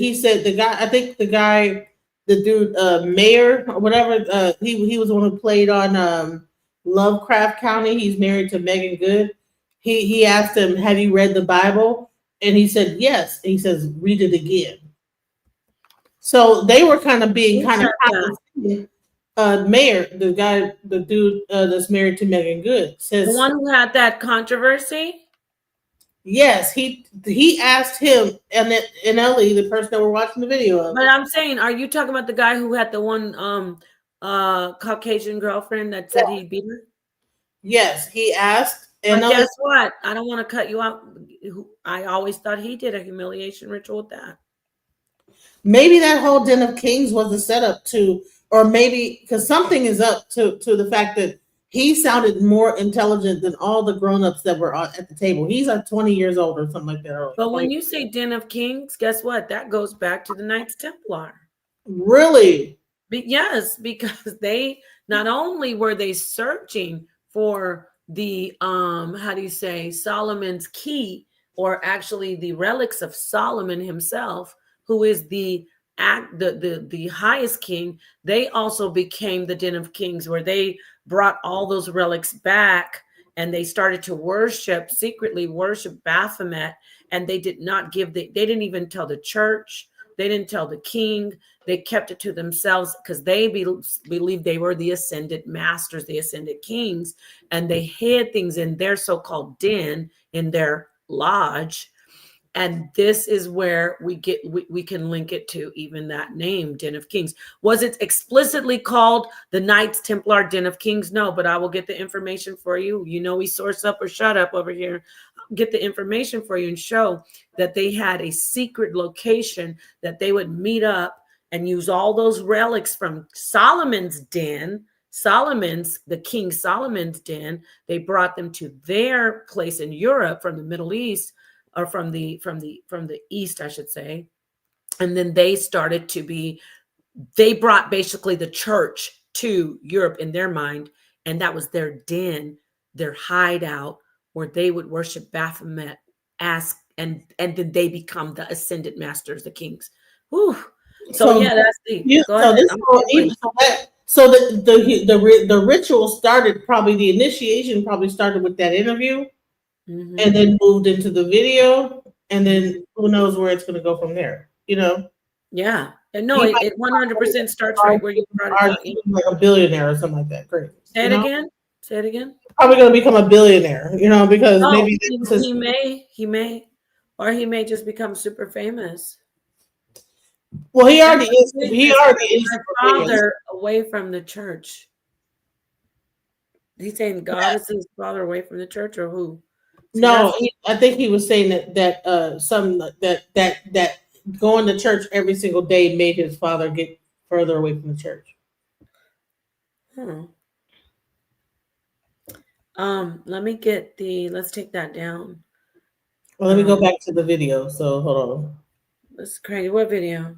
dude Mayor or whatever, he was the one who played on Lovecraft County. He's married to Megan Good. He asked him, have you read the Bible? And he said yes. And he says, read it again. So they were kind of being Mayor, the dude that's married to Megan Good, says the one who had that controversy. Yes, he asked him and NLE, the person that we're watching the video of. But I'm saying, are you talking about the guy who had the one Caucasian girlfriend that said he beat her? Yes, he asked. And guess what? I don't want to cut you out. I always thought he did a humiliation ritual with that. Maybe that whole Den of Kings was a setup to, or maybe because something is up to the fact that he sounded more intelligent than all the grown-ups that were at the table. He's like 20 years old or something like that. But when you say Den of Kings, guess what? That goes back to the Knights Templar. Really? Yes, because they not only were they searching for the how do you say, Solomon's key, or actually the relics of Solomon himself, who is the highest king. They also became the Den of Kings, where they brought all those relics back, and they started to secretly worship Baphomet. And they did not give they didn't even tell the church, they didn't tell the king. They kept it to themselves because they believed they were the ascended masters, the ascended kings, and they hid things in their so-called den, in their lodge. And this is where we can link it to even that name, Den of Kings. Was it explicitly called the Knights Templar Den of Kings? No, but I will get the information for you. You know, we source up or shut up over here. I'll get the information for you and show that they had a secret location that they would meet up and use all those relics from Solomon's den, the King Solomon's den. They brought them to their place in Europe from the Middle East, or from the East, I should say. And then they brought basically the church to Europe in their mind, and that was their den, their hideout, where they would worship Baphomet, and then they become the ascended masters, the kings. Whew. So yeah, that's the. Go ahead. The ritual started, probably the initiation probably started with that interview, and then moved into the video, and then who knows where it's going to go from there, you know? Yeah. And no, it 100% starts right where you brought it up. Like a billionaire or something like that. Great. Say it again. Say it again. Probably going to become a billionaire, you know, because maybe he may, or he may just become super famous. Well, he already is. He already is. Father away from the church. He's saying God is his father away from the church, or who? So no, I think he was saying that going to church every single day made his father get further away from the church. Let's take that down. Well, let me go back to the video. So hold on. That's crazy. What video?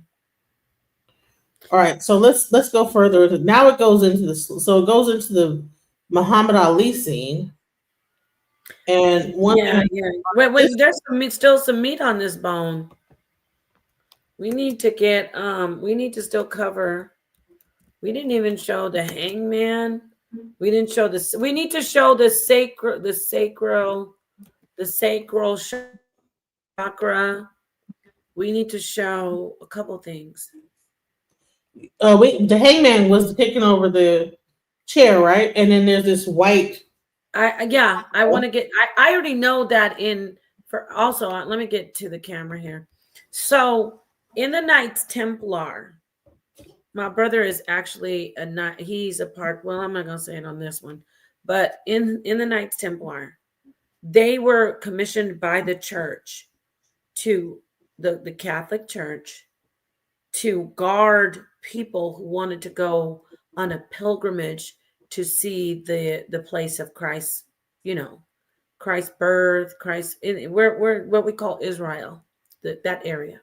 All right, so let's go further. Now it goes into the Muhammad Ali scene. And wait, there's still some meat on this bone. We need to still cover. We didn't even show the hangman. We didn't show this. We need to show the sacral chakra. We need to show a couple things. The hangman was taking over the chair, right? And then there's this white. I want to get. I already know that also. Let me get to the camera here. So in the Knights Templar, my brother is actually he's a part. Well, I'm not gonna say it on this one, but in the Knights Templar, they were commissioned by the church, to the Catholic Church, to guard people who wanted to go on a pilgrimage to see the place of Christ, Christ's birth, we're what we call Israel, that area.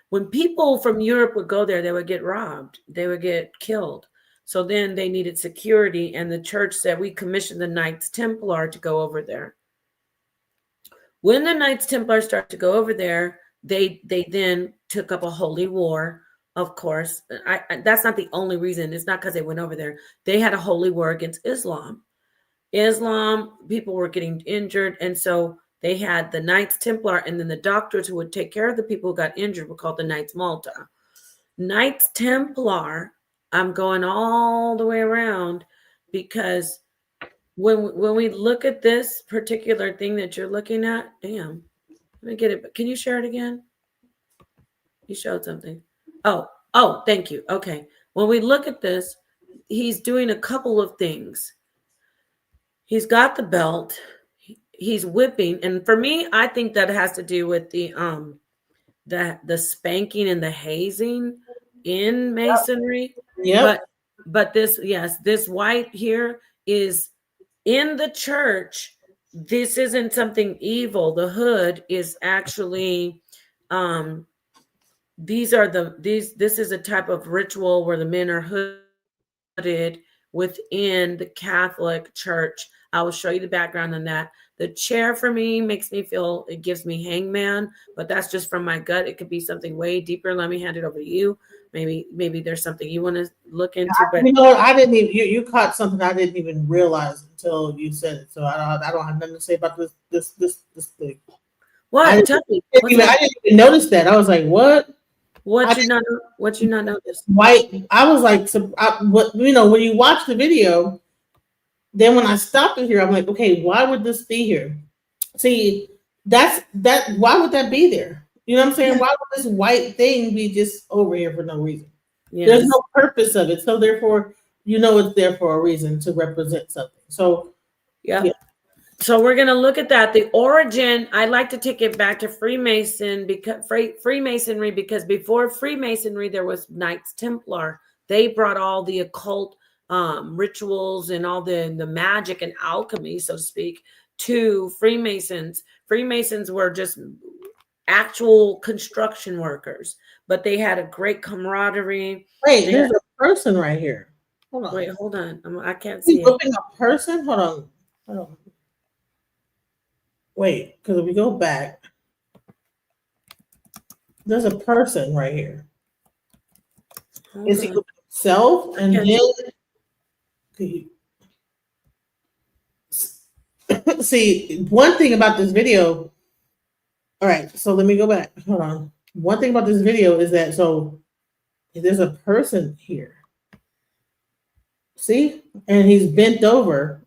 When people from Europe would go there, they would get robbed, they would get killed. So then they needed security, and the church said, we commissioned the Knights Templar to go over there. When the Knights Templar started to go over there, they then took up a holy war. Of course, that's not the only reason. It's not because they went over there. They had a holy war against Islam. People were getting injured. And so they had the Knights Templar, and then the doctors who would take care of the people who got injured were called the Knights Malta. Knights Templar, I'm going all the way around, because when we look at this particular thing that you're looking at, let me get it. Can you share it again? You showed something. Oh, thank you. Okay. When we look at this, he's doing a couple of things. He's got the belt. He's whipping. And for me, I think that has to do with the spanking and the hazing in Masonry. Yeah. But this white here is in the church. This isn't something evil. The hood is actually this is a type of ritual where the men are hooded within the Catholic Church. I will show you the background on that. The chair for me makes me feel, it gives me hangman, but that's just from my gut. It could be something way deeper. Let me hand it over to you. Maybe there's something you want to look into. But you know what? I didn't even you caught something I didn't even realize until you said it. So I don't have nothing to say about this thing. what? Tell me. I didn't even notice that. I was like, what? What you not notice? White. I was like, what, you know, when you watch the video, then when I stopped it here, I'm like, okay, why would this be here? See, that. Why would that be there? You know what I'm saying? Why would this white thing be just over here for no reason? Yes. There's no purpose of it, so therefore, you know, it's there for a reason to represent something. So, yeah. So we're going to look at that. The origin, I like to take it back to Freemason because Freemasonry, because before Freemasonry, there was Knights Templar. They brought all the occult rituals and all the magic and alchemy, so to speak, to Freemasons. Freemasons were just actual construction workers, but they had a great camaraderie. Wait, there's a person right here. Hold on. Wait, hold on. I can't see it. A person? Hold on. Wait, because if we go back, there's a person right here. Is he himself? And then see, one thing about this video. All right, so let me go back. Hold on. One thing about this video is that there's a person here. See? And he's bent over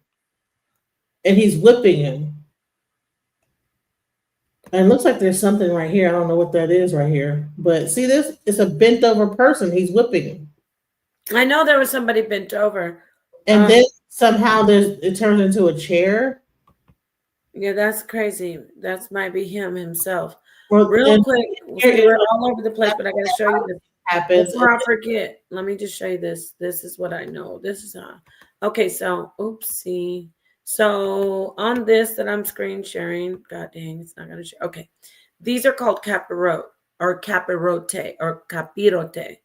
and he's whipping him. And it looks like there's something right here. I don't know what that is right here. But see this? It's a bent over person. He's whipping him. I know there was somebody bent over. And then somehow it turns into a chair. Yeah, that's crazy. That might be him himself. Real quick, we're all over the place, but I got to show you this. Before I forget, let me just show you this. This is what I know. This is okay. So, oopsie. So on this that I'm screen sharing, god dang, it's not gonna share. Okay, these are called capirote or capirote or capirote.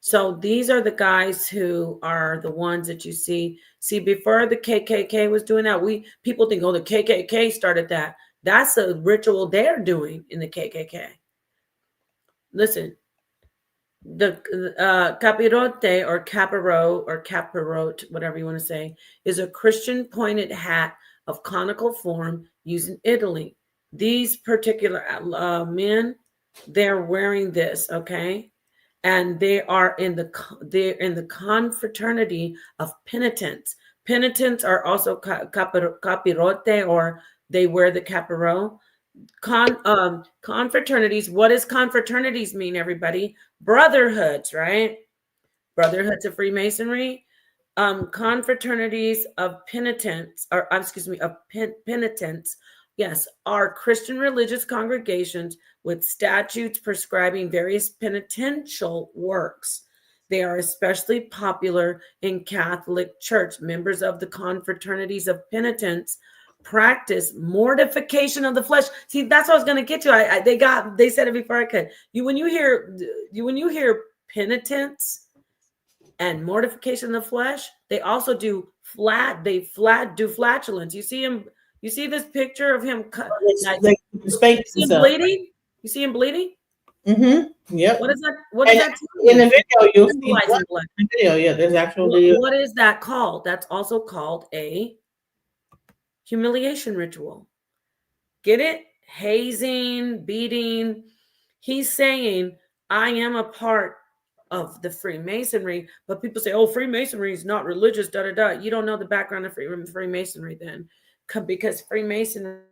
So these are the guys who are the ones that you see. See, before the KKK was doing that, people think, oh, the KKK started that. That's a ritual they're doing in the KKK. Listen, the capirote or capirote, whatever you want to say, is a Christian pointed hat of conical form used in Italy. These particular men, they're wearing this, okay? And they are in the confraternity of penitents. Penitents are also capirote, or they wear the capiro. Confraternities. What does confraternities mean, everybody? Brotherhoods, right? Brotherhoods of Freemasonry. Confraternities of penitents, or penitents, yes, are Christian religious congregations with statutes prescribing various penitential works. They are especially popular in Catholic Church. Members of the confraternities of penitents practice mortification of the flesh. See, that's what I was going to get to. They said it before I could. When you hear penitence and mortification of the flesh, they also do flatulence. You see this picture of him you see him bleeding? You see him bleeding? Mm-hmm. Yep. What is that? What is that? In the video, you'll see blood. In the video, yeah, there's actual video. What is that called? That's also called a humiliation ritual. Get it? Hazing, beating. He's saying, I am a part of the Freemasonry, but people say, oh, Freemasonry is not religious, da da da. You don't know the background of Freemasonry then, because Freemasonry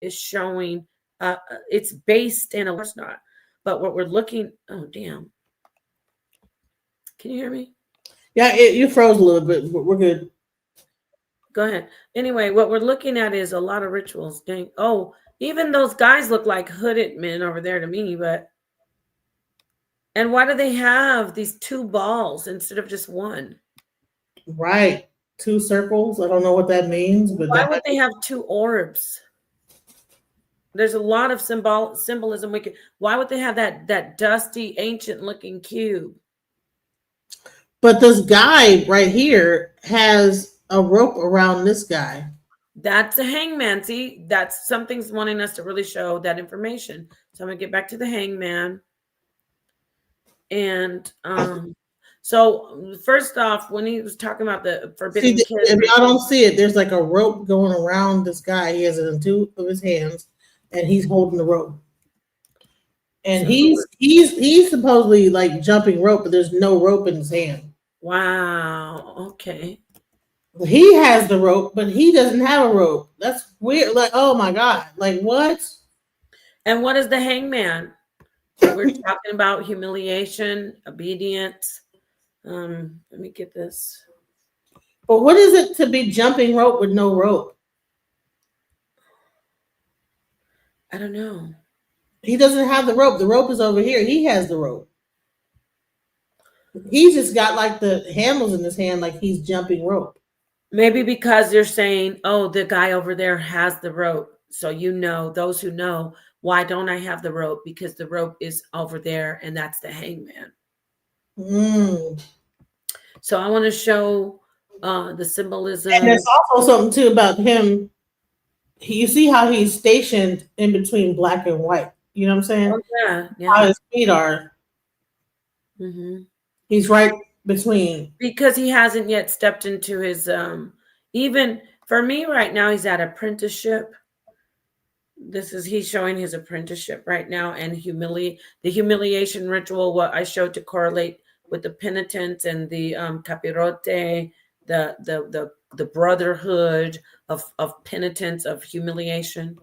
is showing it's based in a not, but what we're looking, oh damn. Can you hear me? Yeah, you froze a little bit, but we're good. Go ahead. Anyway, what we're looking at is a lot of rituals. Dang. Oh, even those guys look like hooded men over there to me, but and why do they have these two balls instead of just one? Right. Two circles. I don't know what that means, but why would they have two orbs? There's a lot of symbolism. Why would they have that dusty, ancient looking cube? But this guy right here has a rope around this guy. That's a hangman. See, that's something's wanting us to really show that information. So I'm gonna get back to the hangman. And so first off, when he was talking about the forbidden See, kiss, if y'all don't see it, there's like a rope going around this guy. He has it in two of his hands, and he's holding the rope. And So- he's supposedly like jumping rope, but there's no rope in his hand. wow. Okay. He has the rope, but he doesn't have a rope. That's weird. Like, oh my god, like what? And what is the hangman? We're talking about humiliation, obedience. Let me get this. But what is it to be jumping rope with no rope? I don't know. He doesn't have the rope. The rope is over here. He has the rope. He's just got like the handles in his hand, like he's jumping rope. Maybe because they're saying, oh, the guy over there has the rope. So those who know, why don't I have the rope? Because the rope is over there, and that's the hangman. So I want to show the symbolism. And there's also something too about him. You see how he's stationed in between black and white. You know what I'm saying? Oh, yeah. How his feet are. Mm-hmm. He's right between. Because he hasn't yet stepped into his even for me right now, he's at apprenticeship. He's showing his apprenticeship right now, and the humiliation ritual, what I showed to correlate with the penitence and the capirote, the brotherhood of penitence, of humiliation.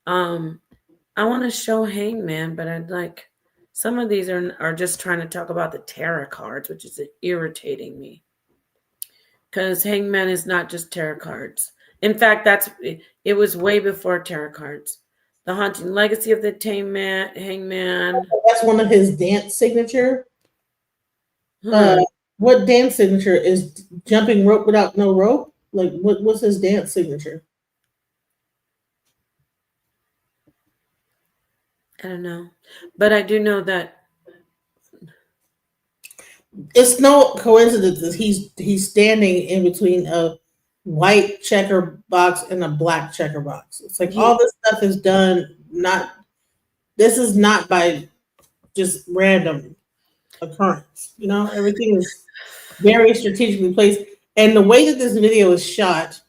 I want to show hangman, but I'd like some of these are just trying to talk about the tarot cards, which is irritating me. Because hangman is not just tarot cards. In fact, it was way before tarot cards. The haunting legacy of the hangman. That's one of his dance signature. What dance signature is jumping rope without no rope? Like what's his dance signature? I don't know, but I do know that it's no coincidence that he's standing in between a white checker box and a black checker box. It's like all this stuff is done. This is not by just random occurrence. You know, everything is very strategically placed. And the way that this video is shot,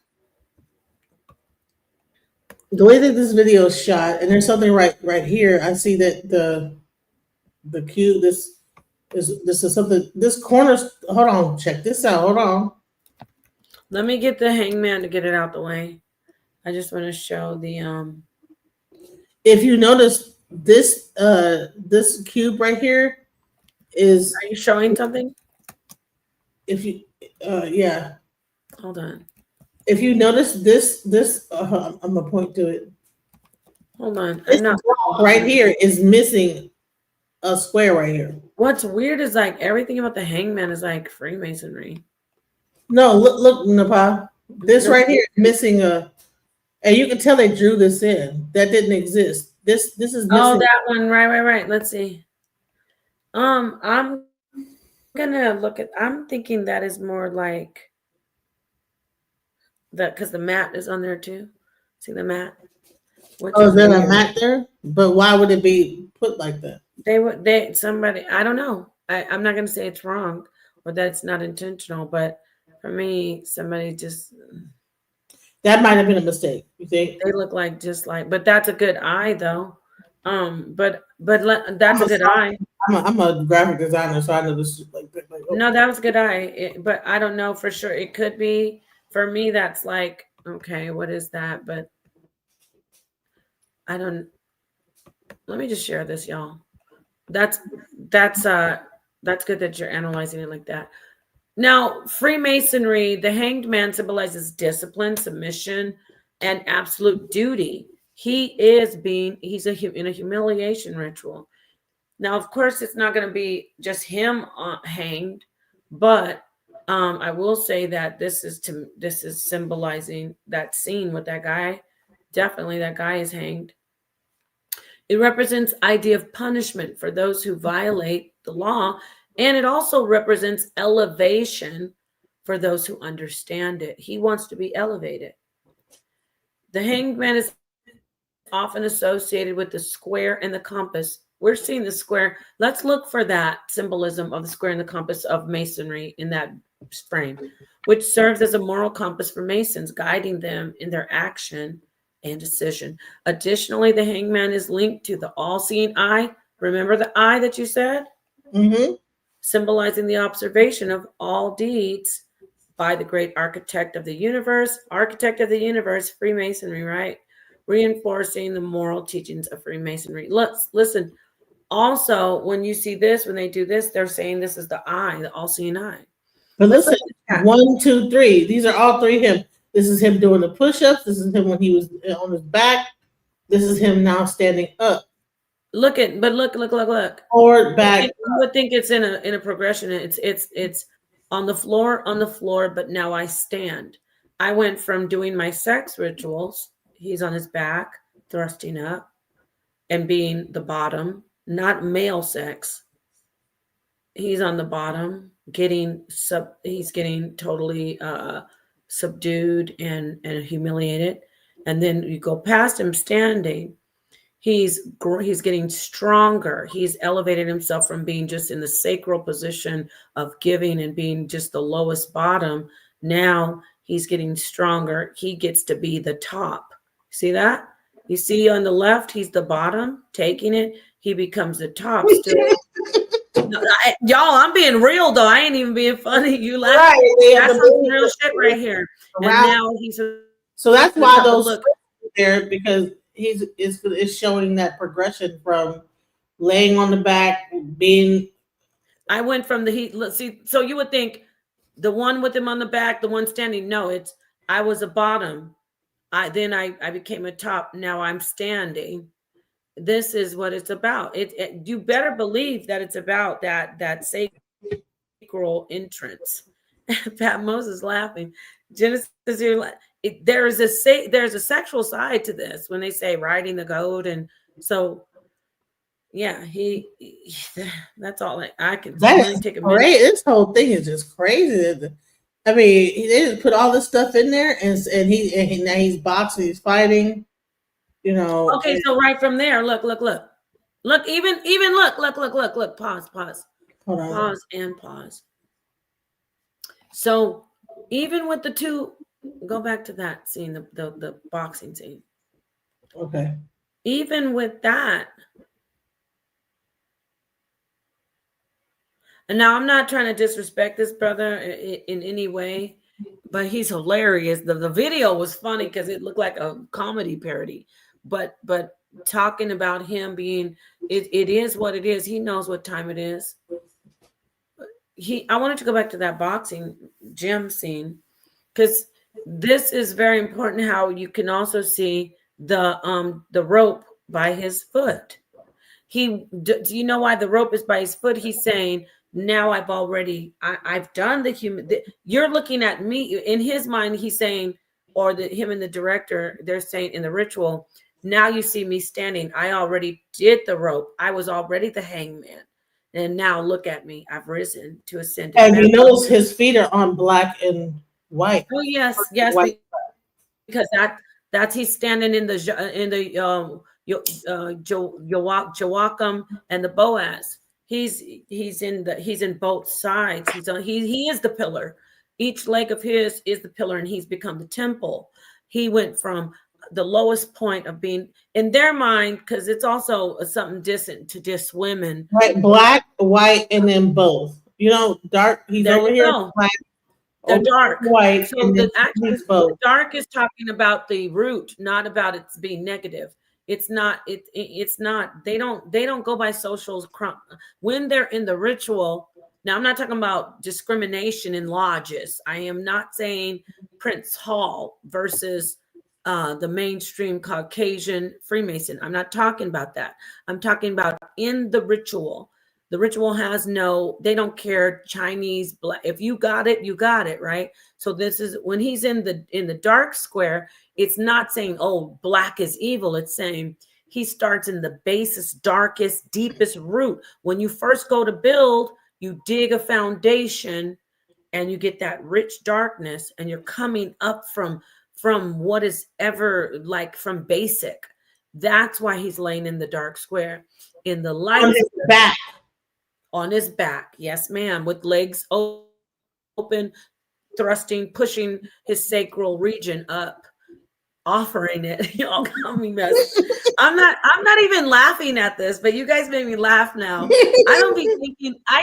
and there's something right here. I see that the cube. This is something. This corner. Hold on. Check this out. Hold on. Let me get the hangman to get it out the way. I just want to show the If you notice this cube right here is. Are you showing something? If you yeah. Hold on. If you notice this I'm gonna point to it. Hold on. This right here is missing a square right here. What's weird is like everything about the hangman is like Freemasonry. No, look, Napah. This right here is missing and you can tell they drew this in. That didn't exist. This is missing. Oh, that one. Right. Let's see. I'm gonna look at. I'm thinking that is more like that because the mat is on there too. See the mat? Is there a mat there? But why would it be put like that? Somebody. I don't know. I'm not gonna say it's wrong or that it's not intentional, but for me, somebody just. That might have been a mistake. You think they look like but that's a good eye though. But that's a good eye. I'm a graphic designer, so I know this is like okay. No, that was a good eye. But I don't know for sure. It could be for me. That's like okay, what is that? But I don't. Let me just share this, y'all. That's good that you're analyzing it like that. Now, Freemasonry, the hanged man symbolizes discipline, submission, and absolute duty. He's in a humiliation ritual. Now, of course, it's not going to be just him hanged, but I will say that this is symbolizing that scene with that guy. Definitely, that guy is hanged. It represents idea of punishment for those who violate the law, and it also represents elevation for those who understand it. He wants to be elevated. The hanged man is often associated with the square and the compass. We're seeing the square. Let's look for that symbolism of the square and the compass of masonry in that frame, which serves as a moral compass for Masons, guiding them in their action and decision. Additionally, the hangman is linked to the all-seeing eye. Remember the eye that you said? Mm-hmm. Symbolizing the observation of all deeds by the great architect of the universe, Freemasonry, right? Reinforcing the moral teachings of Freemasonry. Let's listen. Also, when you see this, when they do this, they're saying this is the eye, the all-seeing eye. But listen, 1, 2, 3. These are all three him. This is him doing the push-ups. This is him when he was on his back. This is him now standing up. Look. Forward, back. You would think it's in a progression. It's on the floor, but now I stand. I went from doing my sex rituals. He's on his back, thrusting up, and being the bottom, not male sex. He's on the bottom, he's getting totally subdued and humiliated. And then you go past him standing. He's getting stronger. He's elevated himself from being just in the sacral position of giving and being just the lowest bottom. Now he's getting stronger. He gets to be the top. See that? You see on the left, he's the bottom, taking it. He becomes the top. Still, y'all, I'm being real though. I ain't even being funny. You laugh. Right, that's some real shit right here. And now he's. So that's why those there, because it's showing that progression from laying on the back, being. I went from let's see. So you would think the one with him on the back, the one standing. No, it's I was a bottom. I became a top. Now I'm standing. This is what it's about. You better believe that it's about that sacral entrance. Pat Moses laughing. Genesis, there's a sexual side to this when they say riding the goat, and so yeah, that's all I can. That's take a minute. Great. This whole thing is just crazy. I mean, they just put all this stuff in there, and now he's boxing, he's fighting. You know. Okay, so right from there, look, even look. Pause. Hold on. Pause and pause. So even with the two, go back to that scene, the boxing scene. Okay. Even with that, and now I'm not trying to disrespect this brother in any way, but he's hilarious. The video was funny because it looked like a comedy parody. But talking about him being, it is what it is. He knows what time it is. I wanted to go back to that boxing gym scene because this is very important. How you can also see the rope by his foot. Do you know why the rope is by his foot? He's saying, now I've done the human. You're looking at me. In his mind, he's saying, or him and the director, they're saying in the ritual, now you see me standing. I already did the rope. I was already the hangman. And now look at me. I've risen to ascend. And you notice his feet are on black and white. Oh, yes. White. Because that's he's standing in the Joachim and the Boaz. He's in both sides. He is the pillar. Each leg of his is the pillar, and he's become the temple. He went from the lowest point of being in their mind, because it's also something distant to just women. Right, black, white, and then both. You know, dark. He's there over here. Black, the dark, white. So the dark is talking about the root, not about it being negative. It's not. It's not. They don't go by social when they're in the ritual. Now, I'm not talking about discrimination in lodges. I am not saying Prince Hall versus the mainstream Caucasian Freemason. I'm not talking about that. I'm talking about in the ritual. The ritual has they don't care Chinese, black. If you got it, you got it, right? So this is when he's in the dark square, it's not saying, oh, black is evil. It's saying he starts in the basest, darkest, deepest root. When you first go to build, you dig a foundation and you get that rich darkness, and you're coming up from what is ever like from basic. That's why he's laying in the dark square. In the light On his back. on his back, yes ma'am, with legs open, thrusting, pushing his sacral region up, offering it. Y'all got me messed. I'm not even laughing at this, but you guys made me laugh now. I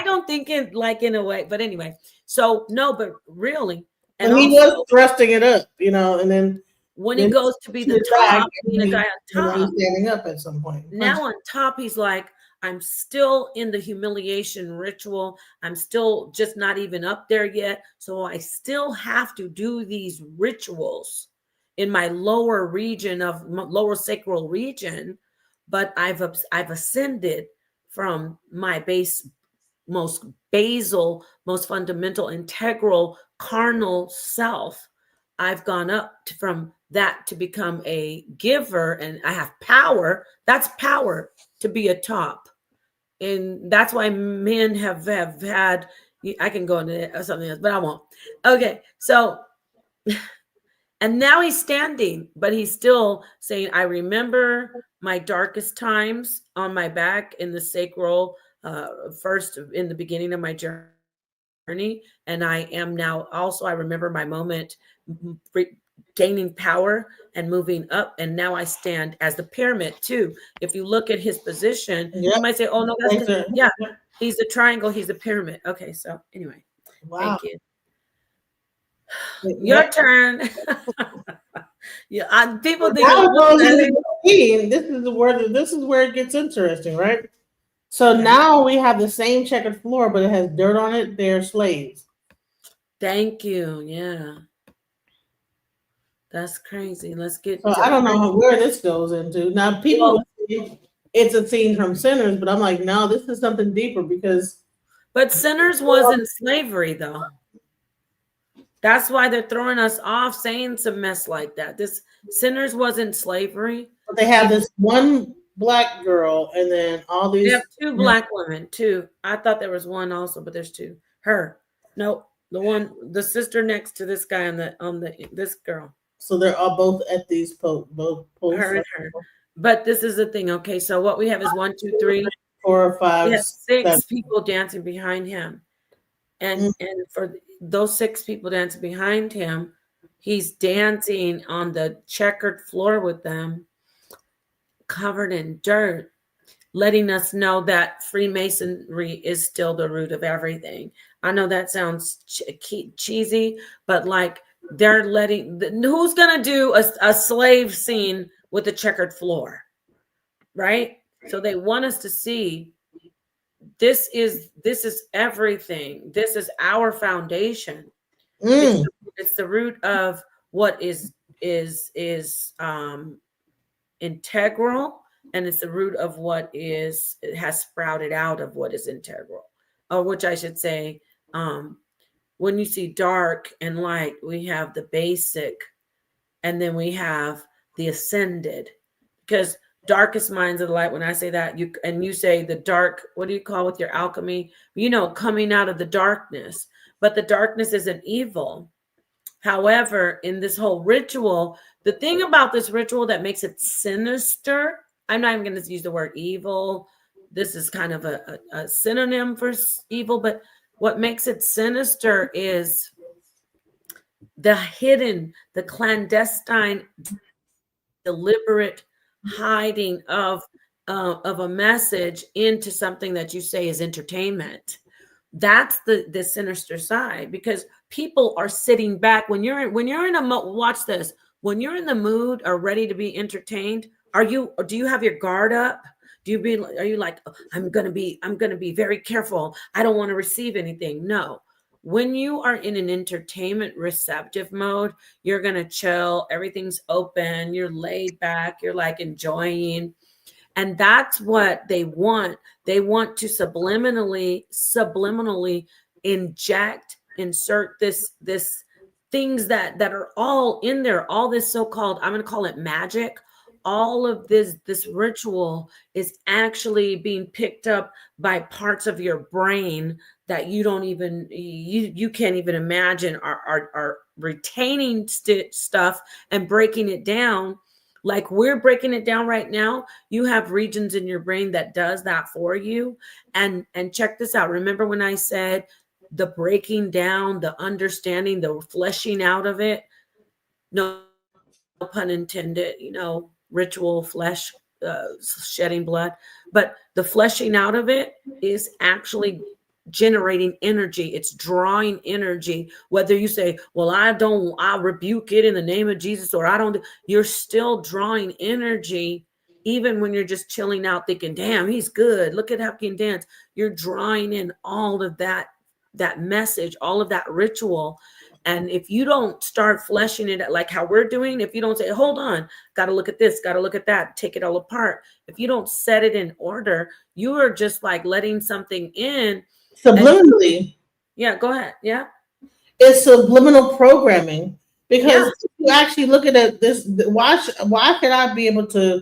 don't think it like in a way, but anyway. So no, but really, and Well, he also was thrusting it up, and then when he goes to be the top, being a guy on top, he's standing up at some point. now on top, he's like, I'm still in the humiliation ritual. I'm still just not even up there yet. So I still have to do these rituals in my lower region of lower sacral region. But I've ascended from my most basal, most fundamental, integral, carnal self. I've gone up from that to become a giver, and I have power. That's power to be a top. And that's why men have had, I can go into something else, but I won't. Okay. So, and now he's standing, but he's still saying, I remember my darkest times on my back in the sacral, first in the beginning of my journey. And I am now also, I remember my moment gaining power and moving up. And now I stand as the pyramid too. If you look at his position, you might say, oh no, that's yeah, he's the triangle, he's the pyramid. Okay, so anyway, thank you. Your turn. Yeah, people think this is where it gets interesting, right? So now we have the same checkered floor, but it has dirt on it. They're slaves. Thank you. Yeah. That's crazy. Let's get. So I don't know where this goes into. Now people say it's a scene from Sinners, but I'm like, no, this is something deeper because. But Sinners wasn't slavery, though. That's why they're throwing us off saying some mess like that. This Sinners wasn't slavery. But they have this one black girl, and then all these. They have two black women, too. I thought there was one also, but there's two. Her, no, the sister next to this guy on this girl. So they're all both at these both her and her. But this is the thing. Okay, so what we have is 1, 2, 3, 4, 5, 6 7. People dancing behind him, and for those 6 people dancing behind him, he's dancing on the checkered floor with them, covered in dirt, letting us know that Freemasonry is still the root of everything. I know that sounds cheesy, but like. They're letting who's gonna do a slave scene with a checkered floor, right? So they want us to see this is everything. This is our foundation. It's the root of what is integral, and it's the root of what has sprouted out of what is integral, or which I should say. When you see dark and light, we have the basic, and then we have the ascended. Because darkest minds of the light, when I say that, you say the dark, what do you call with your alchemy? Coming out of the darkness. But the darkness isn't evil. However, in this whole ritual, the thing about this ritual that makes it sinister, I'm not even going to use the word evil. This is kind of a synonym for evil, but what makes it sinister is the hidden, the clandestine, deliberate hiding of a message into something that you say is entertainment. That's the sinister side, because people are sitting back when you're in a watch this. When you're in the mood or ready to be entertained, do you have your guard up? Are you like, I'm gonna be very careful. I don't want to receive anything. No. When you are in an entertainment receptive mode, you're gonna chill, everything's open, you're laid back, you're like enjoying. And that's what they want. They want to subliminally insert this things that are all in there, all this so-called, I'm going to call it magic, all of this ritual is actually being picked up by parts of your brain that you don't even you can't even imagine are retaining stuff and breaking it down like we're breaking it down right now. You have regions in your brain that does that for you. And check this out. Remember when I said the breaking down, the understanding, the fleshing out of it? No pun intended, ritual, flesh, shedding blood. But the fleshing out of it is actually generating energy. It's drawing energy. Whether you say, well, I rebuke it in the name of Jesus, or I don't, you're still drawing energy. Even when you're just chilling out thinking, damn, he's good. Look at how he can dance. You're drawing in all of that message, all of that ritual. And if you don't start fleshing it like how we're doing, if you don't say, hold on, got to look at this, got to look at that, take it all apart. If you don't set it in order, you are just like letting something in. Subliminally. Yeah, go ahead. Yeah. It's subliminal programming. Because if you actually look at this, why could I be able to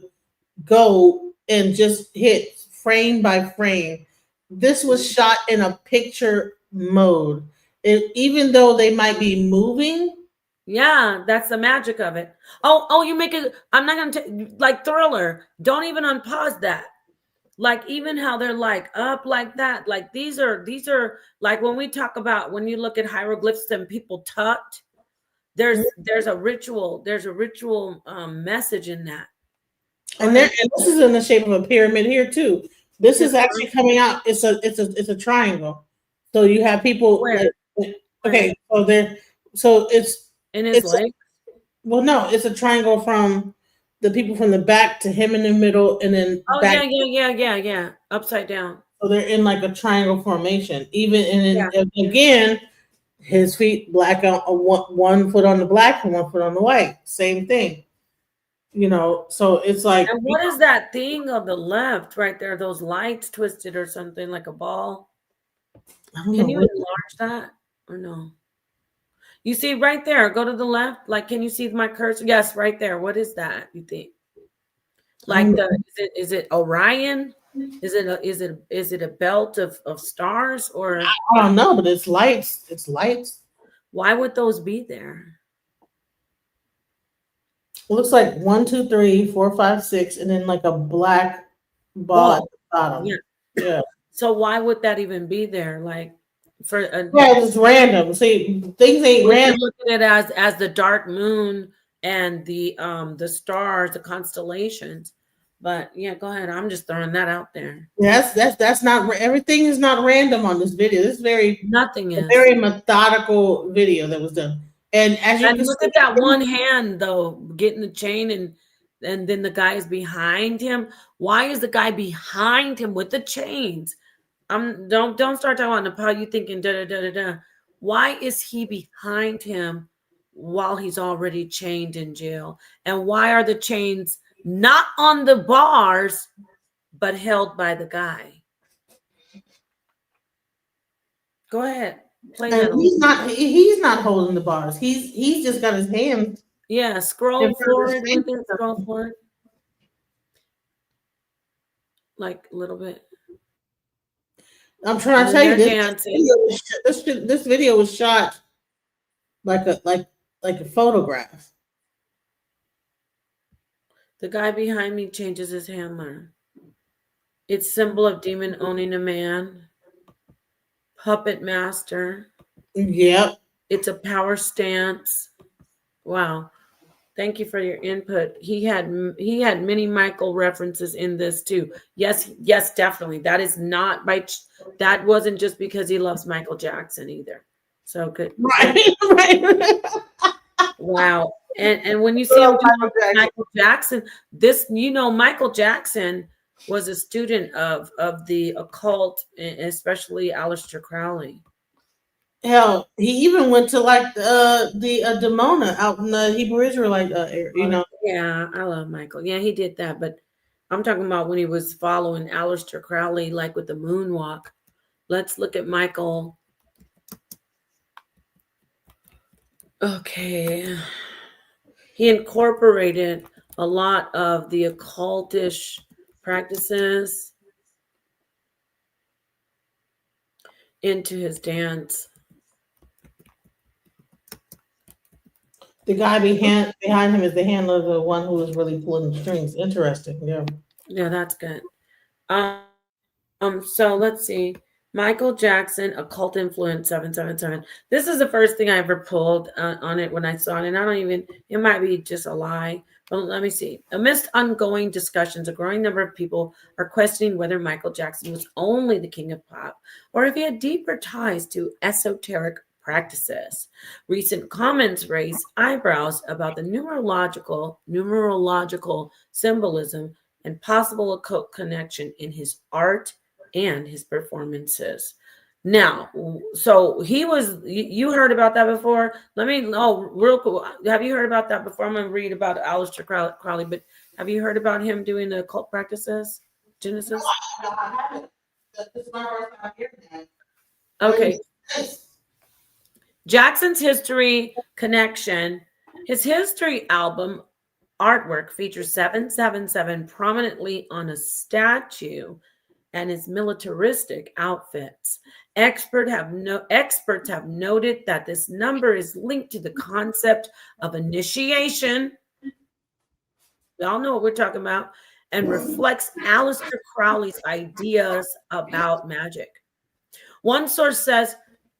go and just hit frame by frame? This was shot in a picture mode. Even though they might be moving. Yeah, that's the magic of it. Oh, you make it. I'm not gonna like Thriller. Don't even unpause that. Like even how they're like up like that. Like these are like when we talk about when you look at hieroglyphs and people tucked. There's a ritual. There's a ritual message in that. And this is in the shape of a pyramid here too. This is actually coming out. It's a triangle. So you have people. Okay, so it's in his leg. Well, no, it's a triangle from the people from the back to him in the middle, and then back. Yeah, upside down. So they're in like a triangle formation. Again, his feet black on one foot on the black and one foot on the white. Same thing. So it's like. And what is that thing on the left right there? Those lights twisted or something like a ball. Can you enlarge that or no? You see right there, go to the left. Like, can you see my cursor? Yes, right there. What is that, you think? Like is it Orion? Is it a belt of stars or I don't know, but it's lights. It's lights. Why would those be there? It looks like 1, 2, 3, 4, 5, 6, and then like a black ball at the bottom. Yeah. So why would that even be there? Like it's random. See, things ain't random. Look at it as the dark moon and the stars, the constellations. But yeah, go ahead. I'm just throwing that out there. That's not everything is not random on this video. This is very methodical video that was done. And as you can look at that one hand though, getting the chain and then the guy is behind him. Why is the guy behind him with the chains? Don't start talking about Napah. You thinking da da da da da. Why is he behind him while he's already chained in jail? And why are the chains not on the bars, but held by the guy? Go ahead. Play that. He's not holding the bars. He's just got his hands. Yeah, scroll forward with it. Scroll forward. Like a little bit. I'm trying to tell you this video was shot like a photograph. The guy behind me changes his handler. It's symbol of demon owning a man. Puppet master. Yep. It's a power stance. Wow. Thank you for your input. He had many Michael references in this too. Yes, definitely. That is not that wasn't just because he loves Michael Jackson either. So good. Right. Wow. And when you see him Michael Jackson, Michael Jackson was a student of the occult, especially Aleister Crowley. Hell, he even went to like the Demona out in the Hebrew Israelite area, Yeah, I love Michael. Yeah, he did that, but I'm talking about when he was following Aleister Crowley, like with the moonwalk. Let's look at Michael. Okay. He incorporated a lot of the occultish practices into his dance. The guy behind him is the handler, the one who is really pulling the strings. Interesting. Yeah. Yeah, that's good. So let's see. Michael Jackson, Occult Influence 777. This is the first thing I ever pulled on it when I saw it. And I don't even, it might be just a lie. But let me see. Amidst ongoing discussions, a growing number of people are questioning whether Michael Jackson was only the king of pop or if he had deeper ties to esoteric practices. Recent comments raise eyebrows about the numerological symbolism and possible occult connection in his art and his performances. Now, so he was, you heard about that before? Real cool. Have you heard about that before? I'm going to read about Aleister Crowley, but have you heard about him doing the occult practices? Genesis? No, I haven't. This is my first time hearing that. Okay. Jackson's history connection, his history album artwork features 777 prominently on a statue and his militaristic outfits. Experts have noted that this number is linked to the concept of initiation. Y'all know what we're talking about, and reflects Aleister Crowley's ideas about magic. One source says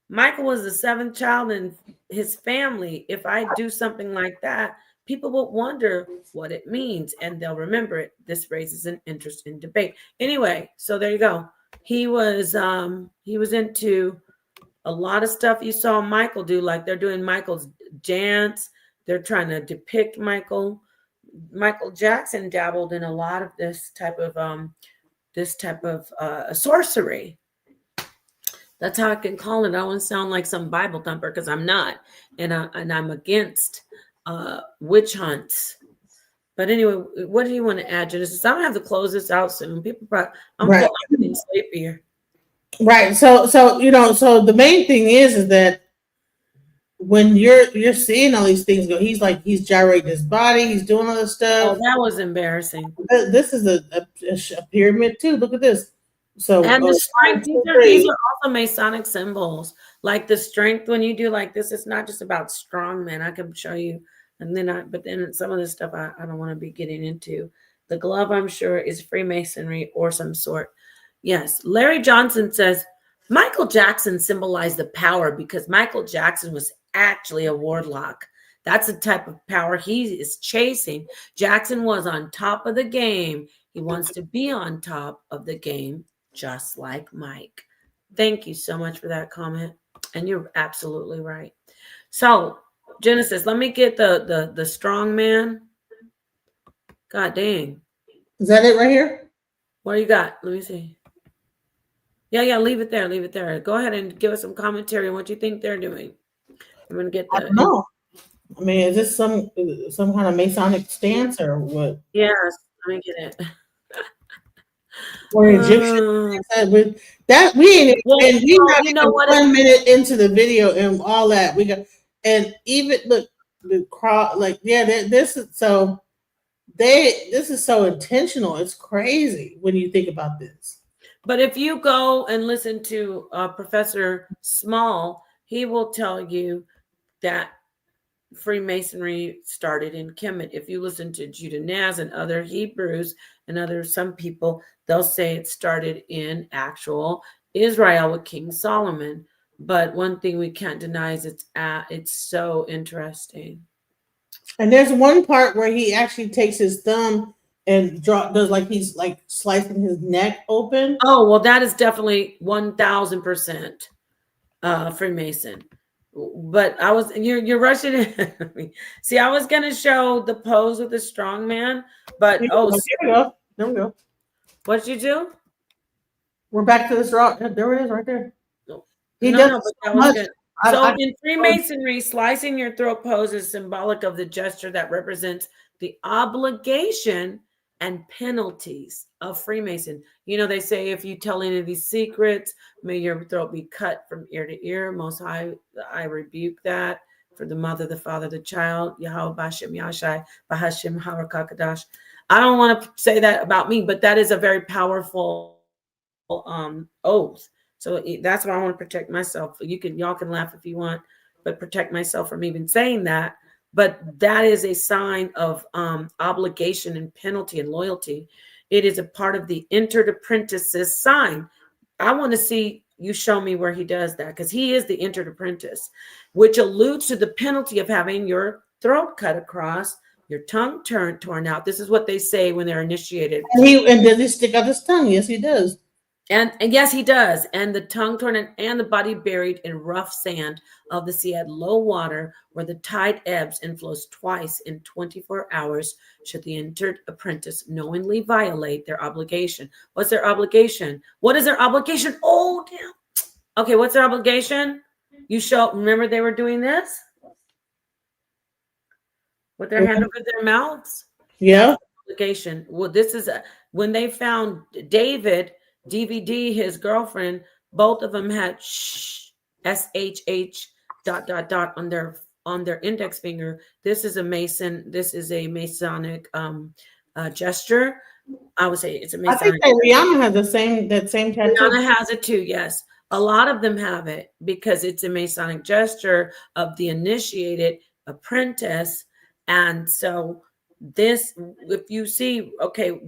Michael was the seventh child in his family. If I do something like that, people will wonder what it means and they'll remember it. This raises an interesting debate. Anyway, so there you go. He was into a lot of stuff you saw Michael do, like they're doing Michael's dance. They're trying to depict Michael. Michael Jackson dabbled in a lot of this type of sorcery. That's how I can call it. I don't want to sound like some Bible thumper because I'm not, and I'm against witch hunts. But anyway, what do you want to add, Genesis? I'm gonna have to close this out soon. People, I'm Right. getting sleepier. Right. So so the main thing is that when you're seeing all these things go, he's gyrating his body, he's doing all this Oh, stuff. that was embarrassing. This is a pyramid too. Look at this. So And the strength, these 3. are also Masonic symbols. Like the strength when you do like this, it's not just about strong men. I can show you, and but then some of this stuff I don't want to be getting into. The glove, I'm sure, is Freemasonry or some sort. Yes. Larry Johnson says Michael Jackson symbolized the power because Michael Jackson was actually a warlock. That's the type of power he is chasing. Jackson was on top of the game. He wants to be on top of the game, just like Mike. Thank you so much for that comment. And you're absolutely right. So, Genesis, let me get the strong man. God dang. Is that it right here? What do you got? Let me see. Yeah, leave it there. Leave it there. Go ahead and give us some commentary on what you think they're doing. I'm going to get I don't know. I mean, is this some kind of Masonic stance or what? Yes, let me get it. Or Egyptian? With that, we ain't not even 1 minute into the video and all that. We got, and even look, the crowd, like, yeah, this is so this is so intentional. It's crazy when you think about this. But if you go and listen to Professor Small, he will tell you that Freemasonry started in Kemet. If you listen to Judah Naz and other Hebrews and some people, they'll say it started in actual Israel with King Solomon. But one thing we can't deny is it's so interesting. And there's one part where he actually takes his thumb and does like he's like slicing his neck open. Oh, well, that is definitely 1,000% Freemason. But you're rushing it. See, I was gonna show the pose with the strong man, but here we go. There we go. What did you do? We're back to this rock. There it is, right there. No, but that was good. So in Freemasonry, slicing your throat pose is symbolic of the gesture that represents the obligation and penalties of Freemason. You know, they say if you tell any of these secrets, may your throat be cut from ear to ear. Most High, I rebuke that. for the mother, the father, the child, Yahweh Bashem Yashai, Bahashim Harakakadash. I don't want to say that about me, but that is a very powerful oath. So that's why I want to protect myself. Y'all can laugh if you want, but protect myself from even saying that. But that is a sign of obligation and penalty and loyalty. It is a part of the entered apprentice's sign. I want to see you show me where he does that, because he is the entered apprentice, which alludes to the penalty of having your throat cut across, your tongue torn out. This is what they say when they're initiated. And does he stick out his tongue? Yes, he does. And yes, he does. And the tongue torn and the body buried in rough sand of the sea at low water, where the tide ebbs and flows twice in 24 hours, should the entered apprentice knowingly violate their obligation. What's their obligation? What is their obligation? Oh, damn. Okay, what's their obligation? Remember they were doing this? With their hand over their mouths? Yeah. Obligation. Well, this is when they found David, DVD, his girlfriend, both of them had SHH ... on their index finger. This is a Masonic gesture. I would say it's a Masonic. I think that Rihanna has that same tattoo. Rihanna has it too, yes. A lot of them have it because it's a Masonic gesture of the initiated apprentice. And so this, if you see, okay,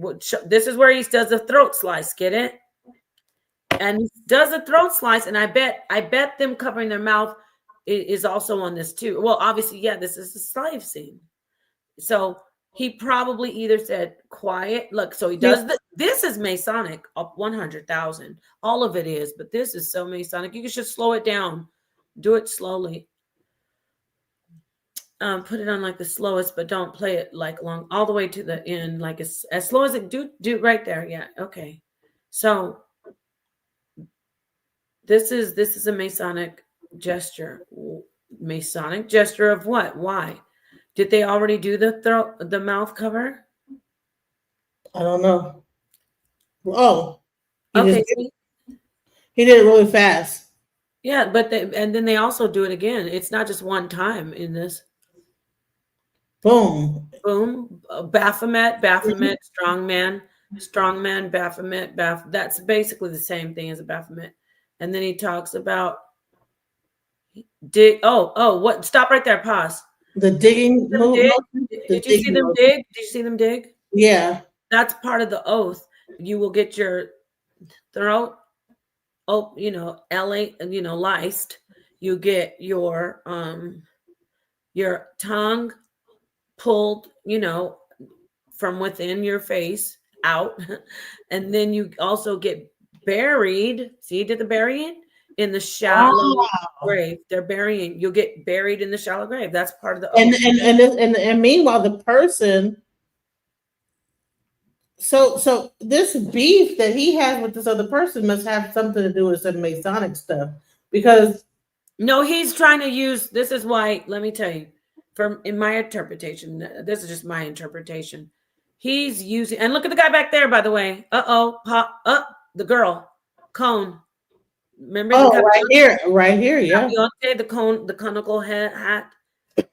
this is where he does the throat slice, get it? And he does a throat slice, and I bet them covering their mouth is also on this too. Well, obviously, yeah, this is a slave scene. So he probably either said quiet. Look, so he does this is Masonic up 100,000. All of it is, but this is so Masonic. You should slow it down. Do it slowly. Put it on like the slowest, but don't play it like long all the way to the end, like as slow as it do right there. Yeah, okay. So this is a Masonic gesture. Masonic gesture of what? Why? Did they already do the mouth cover? I don't know. Oh, okay. He did it really fast. Yeah, but then they also do it again. It's not just one time in this. Boom. Boom. Baphomet, strongman, Baphomet, that's basically the same thing as a Baphomet. And then he talks about what? Stop right there. Pause. The digging. Did you see them dig? Did you see them dig? Yeah. That's part of the oath. You will get your throat, laced. You get your tongue pulled, from within your face out. And then you also get buried. See, did the burying in the shallow grave? They're burying. You'll get buried in the shallow grave. That's part of the oath. And meanwhile, the person. So this beef that he has with this other person must have something to do with some Masonic stuff, because no, he's trying to use. This is why. Let me tell you, in my interpretation, this is just my interpretation. He's using, and look at the guy back there, by the way. The girl, cone. Remember? Oh, right here, yeah. Okay, the cone, the conical hat.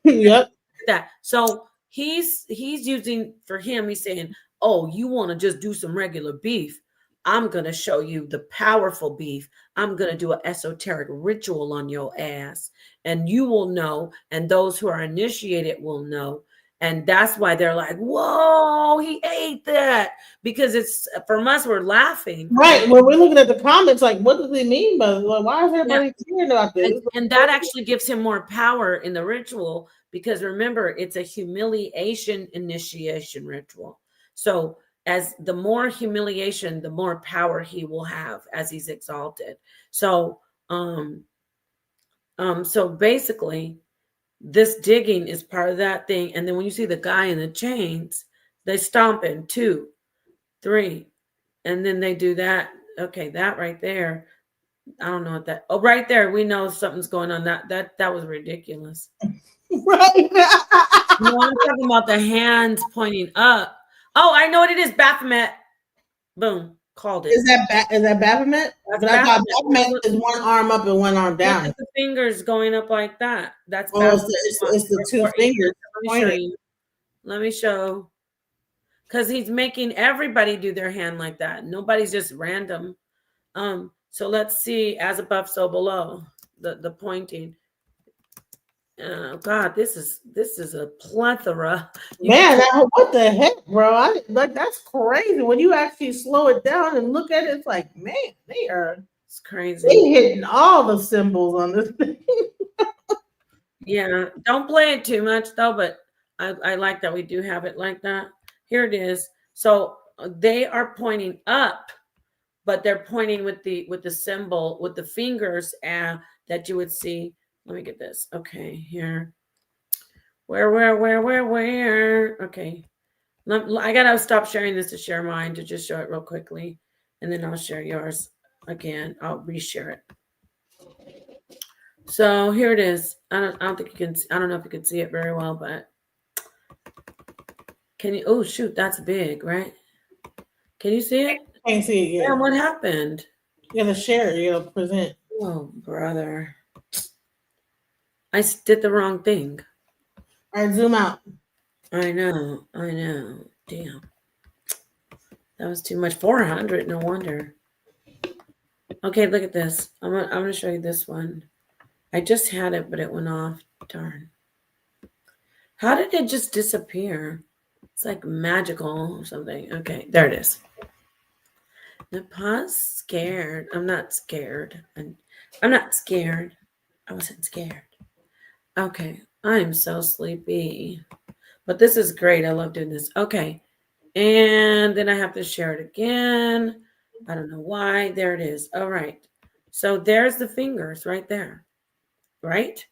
Yep. That. So he's using, for him, he's saying, oh, you want to just do some regular beef? I'm going to show you the powerful beef. I'm going to do an esoteric ritual on your ass, and you will know, and those who are initiated will know. And that's why they're like, whoa, he ate that. Because it's, from us, we're laughing. Right. When we're looking at the comments, like, what does he mean by, like, why is everybody cheering about this? And that actually gives him more power in the ritual, because remember, it's a humiliation initiation ritual. So as the more humiliation, the more power he will have as he's exalted. So, so basically, this digging is part of that thing. And then when you see the guy in the chains, they stomp him 2, 3, and then they do that. Okay, that right there. I don't know what that. Oh, right there, we know something's going on. That was ridiculous. Right. No, I'm talking about the hands pointing up. Oh, I know what it is. Baphomet. Boom. called it. Is that Baphomet? That's But I thought Baphomet. Baphomet is one arm up and one arm Look down. at the fingers going up like that. That's Oh, Baphomet. it's the two fingers Let me show pointing. you. Let me show. Because he's making everybody do their hand like that. Nobody's just random. So let's see, as above, so below. The pointing. Oh God, this is a plethora. Man, what the heck, bro? That's crazy. When you actually slow it down and look at it, it's like, man, it's crazy. They hitting all the symbols on this thing. Yeah, don't play it too much though, but I like that we do have it like that. Here it is. So they are pointing up, but they're pointing with the symbol with the fingers that you would see. Let me get this. Okay, here. Where? Okay. I gotta stop sharing this to share mine to just show it real quickly, and then I'll share yours again. I'll reshare it. So here it is. I don't think you can. I don't know if you can see it very well, but can you? Oh shoot, that's big, right? Can you see it? I can't see it yet. Damn, what happened? You gotta share it. You gotta present. Oh brother, I did the wrong thing. All right, zoom out. I know. Damn, that was too much. 400. No wonder. Okay, look at this. I'm gonna show you this one. I just had it, but it went off. Darn. How did it just disappear? It's like magical or something. Okay, there it is. Napah's scared. I'm not scared. I'm not scared. I wasn't scared. Okay, I'm so sleepy. But this is great. I love doing this. Okay. And then I have to share it again. I don't know why. There it is. All right. So there's the fingers right there. Right?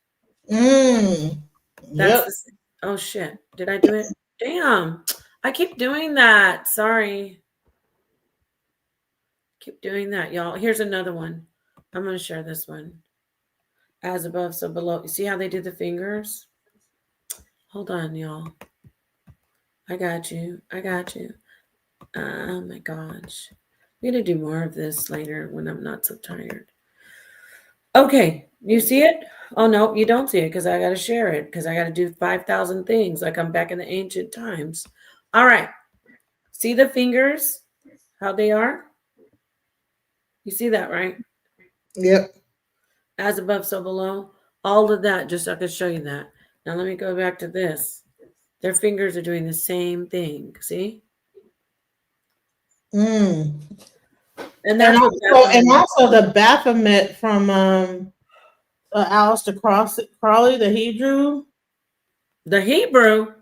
Yep. Oh shit. Did I do it? Damn. I keep doing that. Sorry. Keep doing that, y'all. Here's another one. I'm going to share this one. As above, so below. You see how they did the fingers? Hold on, y'all. I got you. Oh my gosh. I'm going to do more of this later when I'm not so tired. Okay. You see it? Oh, no, you don't see it because I got to share it because I got to do 5,000 things like I'm back in the ancient times. All right. See the fingers? How they are? You see that, right? Yep. As above, so below. All of that, just so I could show you that. Now let me go back to this. Their fingers are doing the same thing. See? And that's also the Baphomet from Aleister Crowley that he drew. The Hebrew?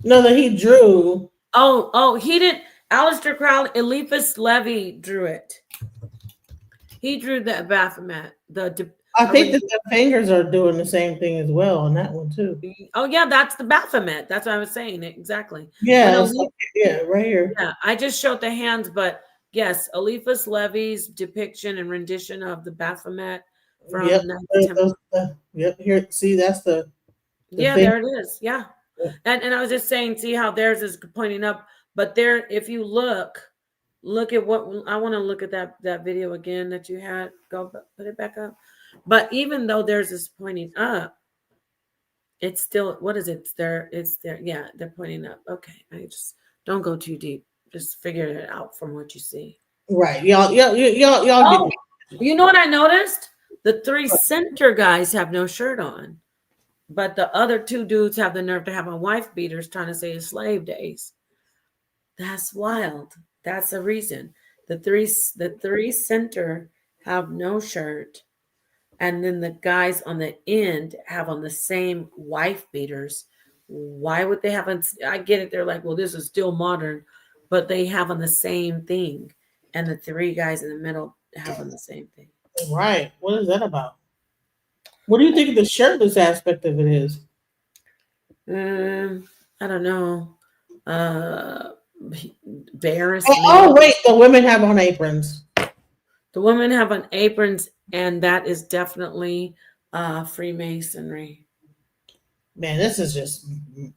No, that he drew. Oh, he didn't. Aleister Crowley, Eliphas Levi drew it. He drew the Baphomet. I think that the fingers are doing the same thing as well on that one too. Oh yeah, that's the Baphomet. That's what I was saying. Exactly. Yeah, right here. Yeah, I just showed the hands, but yes, Eliphas Levi's depiction and rendition of the Baphomet from Yep. Here, see, that's the yeah, thing. there it is. Yeah. And I was just saying, see how theirs is pointing up, but there, if you look at what I want to look at that video again that you had. Go put it back up. But even though theirs is pointing up, it's still, what is it? It's there. Yeah, they're pointing up. Okay. I just don't go too deep. Just figure it out from what you see. Right. Y'all oh, you know what I noticed? The 3 center guys have no shirt on. But the other 2 dudes have the nerve to have on wife beaters trying to say it's slave days. That's wild. That's the reason. The three center have no shirt. And then the guys on the end have on the same wife beaters. Why would they have on? I get it. They're like, well, this is still modern, but they have on the same thing. And the 3 guys in the middle have on the same thing. Right. What is that about? What do you think the shirtless aspect of it is? I don't know. Varus. Oh, wait, the women have on aprons. The women have on aprons, and that is definitely Freemasonry. Man, this is just,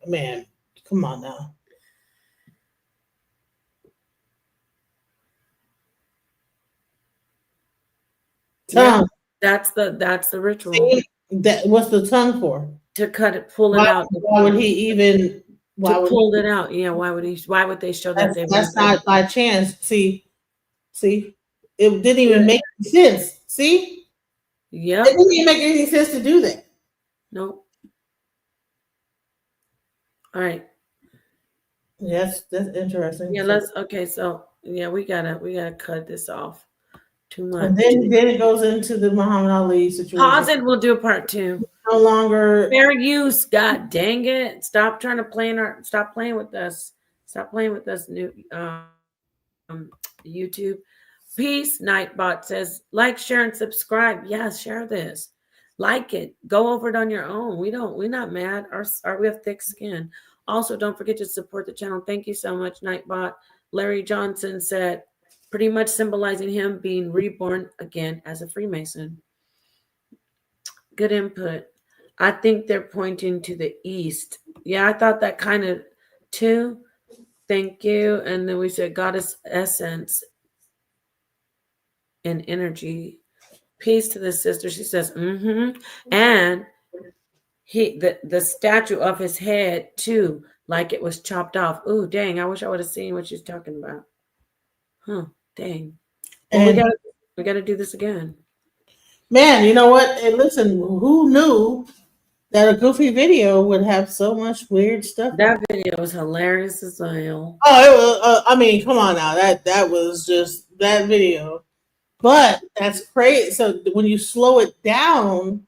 man, come on now. Tongue. That's the ritual. See, what's the tongue for? To cut it, pull it out. Why would he even? Why To would pull it out? Yeah. Why would they show that? that's not by chance. See, it didn't even make any sense. See, Yep. it didn't even make any sense to do that. Nope. All right. Yes, that's interesting. Yeah. So we gotta cut this off. Too much. And then it goes into the Muhammad Ali situation. Pause it. We'll do a part 2. No longer fair use. God dang it! Stop trying to play Stop playing with us. Stop playing with us. New YouTube. Peace. Nightbot says like, share, and subscribe. Yes, share this. Like it. Go over it on your own. We're not mad. We have thick skin. Also, don't forget to support the channel. Thank you so much, Nightbot. Larry Johnson said, pretty much symbolizing him being reborn again as a Freemason. Good input. I think they're pointing to the east. Yeah, I thought that kind of too. Thank you. And then we said goddess essence and energy. Peace to the sister. She says, And the statue of his head too, like it was chopped off. Ooh, dang! I wish I would have seen what she's talking about. Huh? Dang. Well, we gotta do this again. Man, you know what? Hey, listen, who knew that a Goofy video would have so much weird stuff? That video was hilarious as well. Oh, it was. I mean, come on now. That was just that video. But that's crazy. So when you slow it down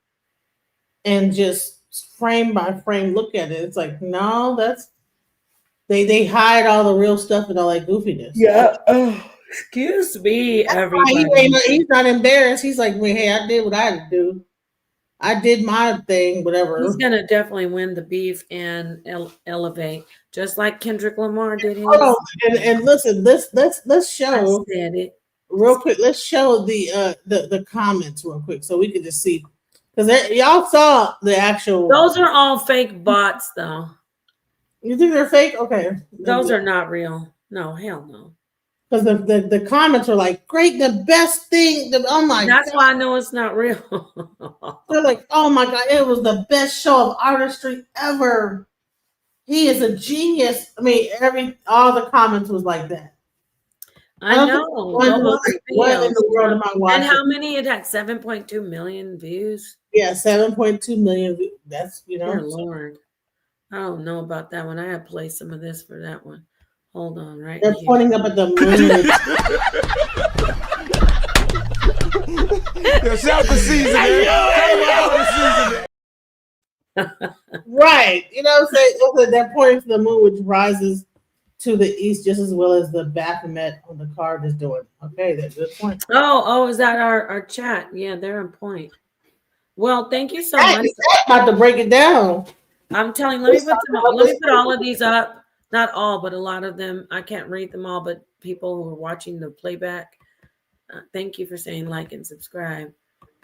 and just frame by frame look at it, it's like, no, that's they hide all the real stuff and all that goofiness. Yeah. Oh, excuse me, everybody. He's not embarrassed. He's like, well, hey, I did what I had to do. I did my thing, whatever. He's gonna definitely win the beef and elevate, just like Kendrick Lamar did his. Oh, and listen, let's show. I said it. Real quick, let's show the comments real quick so we can just see, because y'all saw the actual. Those are all fake bots, though. You think they're fake? Okay, those are not real. No, hell no. Because the comments are like, great, the best thing. Oh my! That's why I know it's not real. They're like, oh my god, it was the best show of artistry ever. He is a genius. I mean, all the comments was like that. I know. What in the world am I watching? And how many? It had 7.2 million views. Yeah, 7.2 million views. That's, Dear Lord. I don't know about that one. I had to play some of this for that one. Hold on, right? They're pointing up at the moon. They're self-seasoning. Right. You know what I'm saying? They're pointing to the moon, which rises to the east just as well as the Baphomet on the card is doing. Okay, that's a good point. Oh, is that our chat? Yeah, they're on point. Well, thank you so much. About to break it down. I'm telling you, let me put all of these up. Not all, but a lot of them. I can't read them all, but people who are watching the playback, thank you for saying like and subscribe.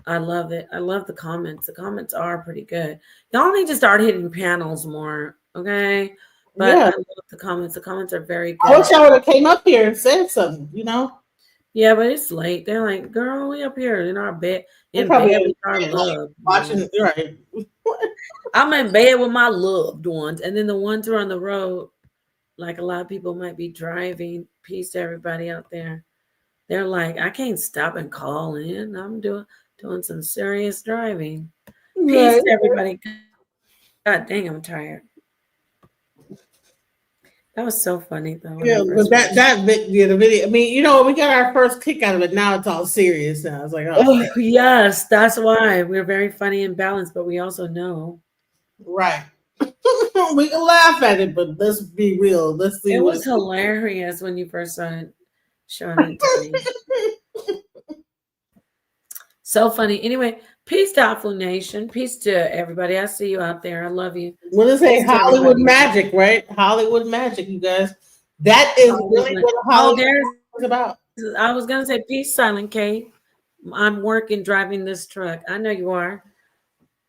I love it. I love the comments. The comments are pretty good. Y'all need to start hitting panels more, okay? But yeah. I love the comments. The comments are very good. I wish I would have came up here and said something, Yeah, but it's late. They're like, girl, we up here in our bed. In bed with our loved watching, right. I'm in bed with my loved ones. And then the ones who are on the road, like a lot of people might be driving. Peace to everybody out there. They're like, I can't stop and call in. I'm doing some serious driving. Peace to everybody. God dang, I'm tired. That was so funny though. Yeah, but the video. I mean, we got our first kick out of it. Now it's all serious. Now it's like, oh yes, that's why we're very funny and balanced, but we also know. Right. We can laugh at it, but let's be real. Let's see. It was hilarious when you first started showing it to me. So funny. Anyway, peace to Afro Nation. Peace to everybody. I see you out there. I love you. What is it? Hollywood magic, right? Hollywood magic, you guys. That is really what Hollywood is about. I was gonna say peace, Silent K. I'm working driving this truck. I know you are.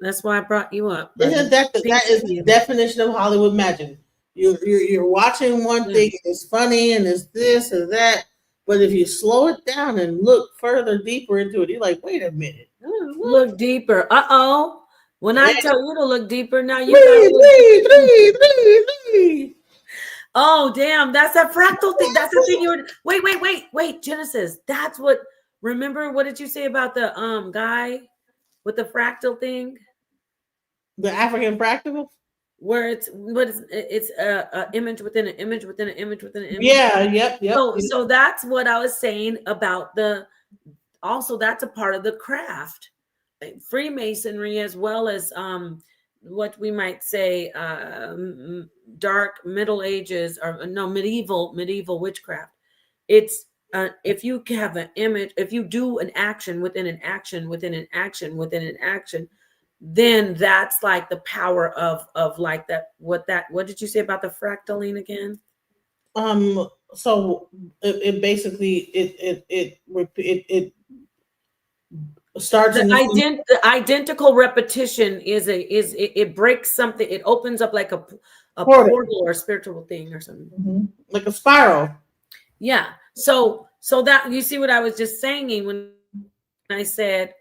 That's why I brought you up. Isn't that is the definition of Hollywood magic? You're watching one thing and it's funny and it's this or that, But if you slow it down and look further deeper into it, you're like, wait a minute. What? Look deeper. Uh-oh. When I tell you to look deeper, now you gotta Breathe, look breathe, deeper. breathe, breathe, breathe. Oh, damn. That's that fractal thing. That's the thing you were. Wait, Genesis. That's what. Remember, what did you say about the guy with the fractal thing? The African practical? Where it's a image within an image within an image within an image. Yeah, yep. So that's what I was saying about also that's a part of the craft. Freemasonry, as well as what we might say dark Middle Ages, or no, medieval witchcraft. It's if you have an image, if you do an action within an action within an action within an action, then that's like the power of like that. What did you say about the fractaline again? So it basically it starts in The identical repetition it breaks something. It opens up like a portal or a spiritual thing or something, like a spiral. Yeah. So that, you see what I was just saying when I said,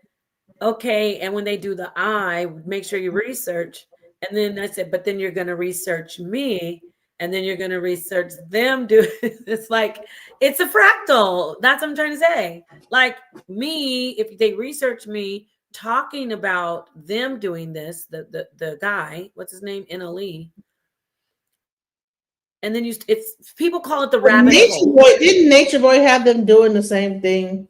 okay, and when they do the eye, make sure you research. And then I said, but then you're going to research me, and then you're going to research them. It's like, it's a fractal. That's what I'm trying to say. Like me, if they research me talking about them doing this, the guy, what's his name? NLE. And then it's people call it the rabbit hole. Boy, didn't Nature Boy have them doing the same thing?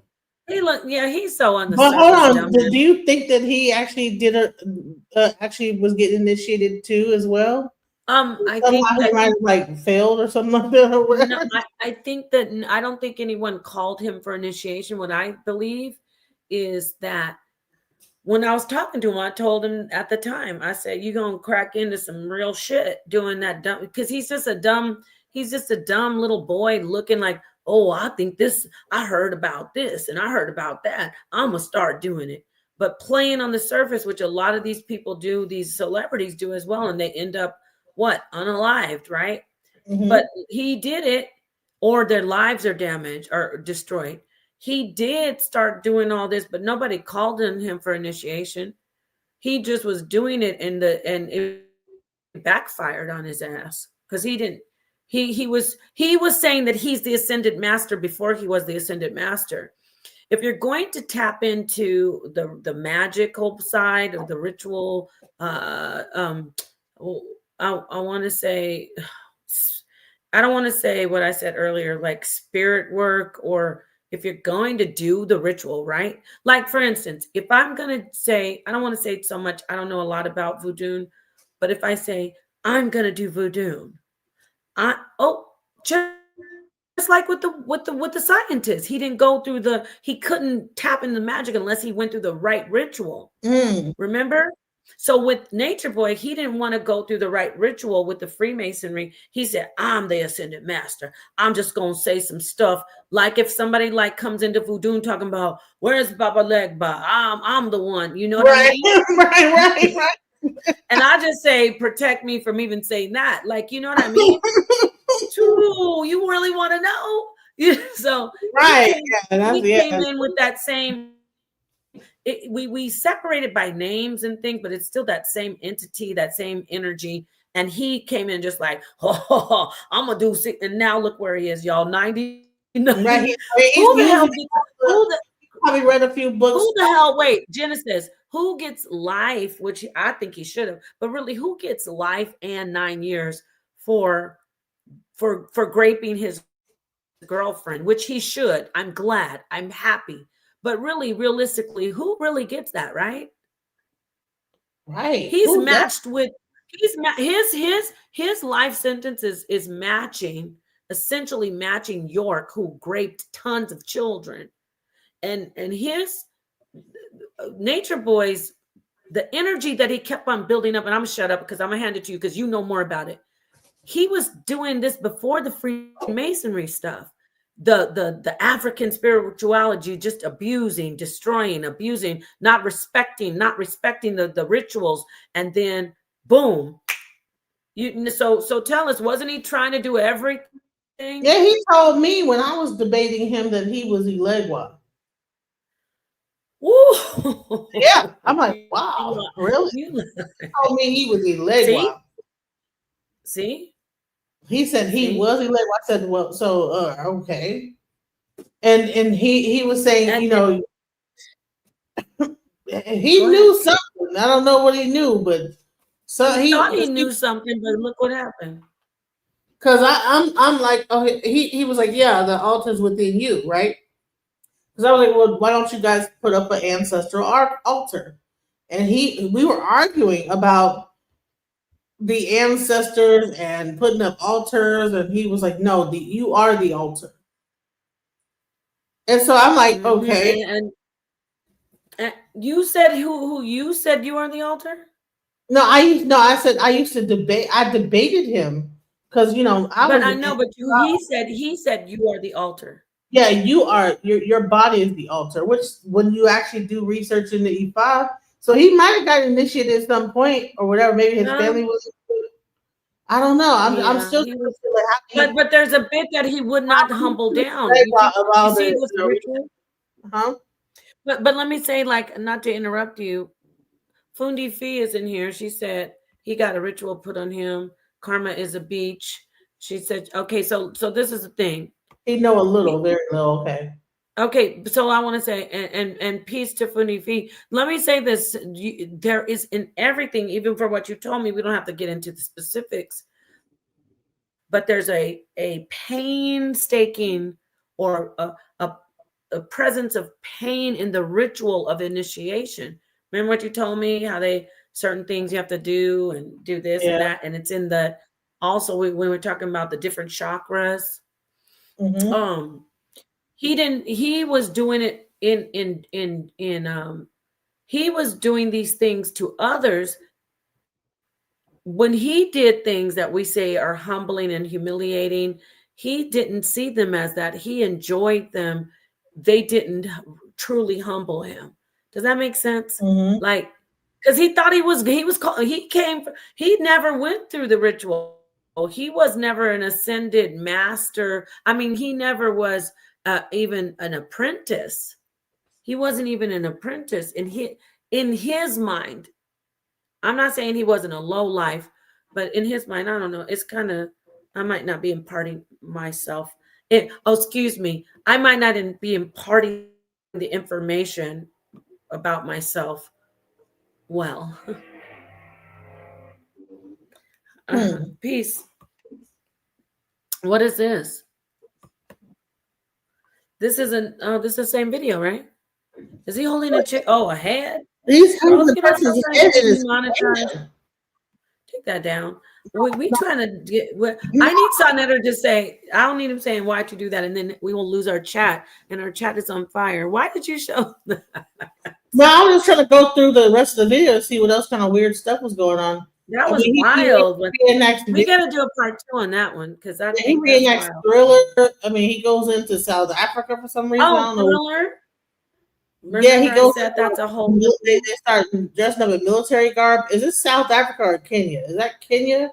He's so on the But surface. hold on, do you think that he actually actually was getting initiated too as well? I think that he might have like failed or something like that. Or whatever. No, I think that I don't think anyone called him for initiation. What I believe is that when I was talking to him, I told him at the time, I said, "You're gonna crack into some real shit doing that dumb," because he's just a dumb little boy looking like, "Oh, I think this, I heard about this and I heard about that. I'm gonna start doing it." But playing on the surface, which a lot of these people do, these celebrities do as well, and they end up unalived, right? But he did it, or their lives are damaged or destroyed. He did start doing all this, but nobody called on him for initiation. He just was doing it, and it backfired on his ass because he didn't. He was saying that he's the ascended master before he was the ascended master. If you're going to tap into the magical side of the ritual, I want to say, I don't want to say what I said earlier, like spirit work, or if you're going to do the ritual, right? Like, for instance, if I'm going to say, I don't want to say so much, I don't know a lot about voodoo, but if I say, I'm going to do voodoo, just like with the scientist, he didn't go through he couldn't tap into magic unless he went through the right ritual. Remember? So with Nature Boy, he didn't want to go through the right ritual with the Freemasonry. He said, I'm the ascended master. I'm just going to say some stuff. Like if somebody like comes into voodoo talking about, where's Baba Legba? I'm the one. You know what I mean? Right. And I just say, protect me from even saying that. Like, you know what I mean? Ooh, you really want to know? So right. He came in with that same. We separated by names and things, but it's still that same entity, that same energy. And he came in just like, oh, I'm gonna do sick. And now look where he is, y'all. 90. Right. Who the hell? Probably read a few books. Who the hell? Wait, Genesis. Who gets life? Which I think he should have, but really, who gets life and 9 years for graping his girlfriend? Which he should. I'm glad. I'm happy. But really, realistically, who really gets that, right? Right. He's matched with his life sentence is matching, essentially matching York, who raped tons of children. And his Nature Boy's, the energy that he kept on building up, and I'm gonna shut up because I'm gonna hand it to you because you know more about it. He was doing this before the Freemasonry stuff. The African spirituality, just abusing, destroying, abusing, not respecting the rituals, and then boom. So tell us, wasn't he trying to do everything Yeah, he told me when I was debating him that he was Elegua. Woo! Yeah, I'm like, wow, really? You, He told me he was see, Elegua. see, He said he see, was Elegua. I said, well, so okay. And he was saying, and, he go ahead. knew something. I don't know what he knew, but so He thought he knew something, but look what happened. because I'm like, oh, he was like, yeah, the altar's within you, right? Because I was like, well, why don't you guys put up an ancestral altar? And we were arguing about the ancestors and putting up altars, and he was like, no, you are the altar. And so I'm like, okay. And you said who you said you are the altar? I said I used to debate. I debated him because I But was I know, but he said you are the altar. yeah, you are your body is the altar. Which when you actually do research in the E5, so he might have got initiated at some point or whatever. Maybe his No, family was. I don't know. I'm yeah, still he was. happy But there's a bit that he would not humble down. You about see the this ritual? huh? But let me say, like, not to interrupt you, Fundi Fee is in here. She said he got a ritual put on him. Karma is a beach. She said, okay, so this is the thing. He know a little, very little. Okay. Okay, so I want to say, and peace to Fundi Fee. Let me say this: there is in everything, even for what you told me. We don't have to get into the specifics, but there's a painstaking or a presence of pain in the ritual of initiation. Remember what you told me, how they certain things you have to do and do this and Yeah. that, and it's in the also when we're talking about the different chakras. Mm-hmm. He was doing it he was doing these things to others. When he did things that we say are humbling and humiliating, he didn't see them as that. He enjoyed them. They didn't truly humble him. Does that make sense? Mm-hmm. Like, because he thought he never went through the ritual. He was never an ascended master. I mean, he never was even an apprentice. He wasn't even an apprentice in his mind. I'm not saying he wasn't a low life, but in his mind, I don't know. It's kind of, I might not be imparting myself. Excuse me. I might not be imparting the information about myself well. Peace. What is this? This isn't, oh, this is the same video, right? Is he holding a chick? Oh, a head? He's Bro, holding look the at us person's trying to head get in his demonetized. Take that down. We trying to get. No. I need Sonetta to say. I don't need him saying why'd you do that, and then we will lose our chat, and our chat is on fire. Why did you show that? No, I was just trying to go through the rest of the video to see what else kind of weird stuff was going on. That I was mean, wild. We he got to do a part 2 on that one because I he think that's reenacts wild. Thriller. I mean, he goes into South Africa for some reason. I Oh, don't know. Thriller. Yeah, he Remember I goes. said that's a whole. They start dressing up in military garb. Is this South Africa or Kenya? Is that Kenya?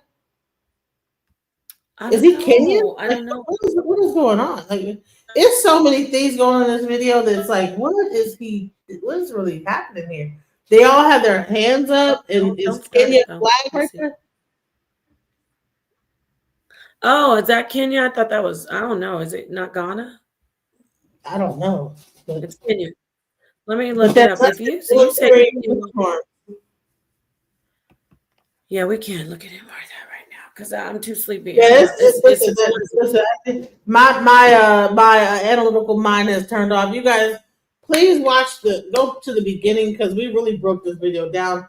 I Is don't he Kenyan? know. I don't know. What is going on? Like, it's so many things going on in this video that's like, what is really happening here? They all have their hands up, and is Don't start Kenya it though. flag right Let's see. there? Oh, is that Kenya? I thought that was. I don't know. Is it not Ghana? I don't know. It's Kenya. Let me But look it up. If you so you say military Kenya. uniform. Yeah, we can't look at him like that right now because I'm too sleepy. Yeah, It's my analytical mind has turned off. You guys, please go to the beginning because we really broke this video down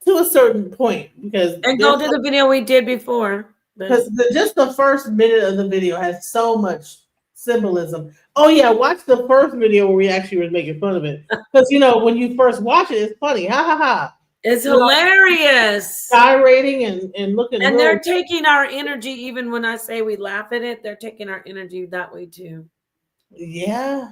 to a certain point because and go to the video we did before. just the first minute of the video has so much symbolism. Oh yeah, watch the first video where we actually were making fun of it because when you first watch it, it's funny. Ha ha ha! It's hilarious. Gyrating and looking. And they're taking our energy, even when I say we laugh at it, they're taking our energy that way too. Yeah.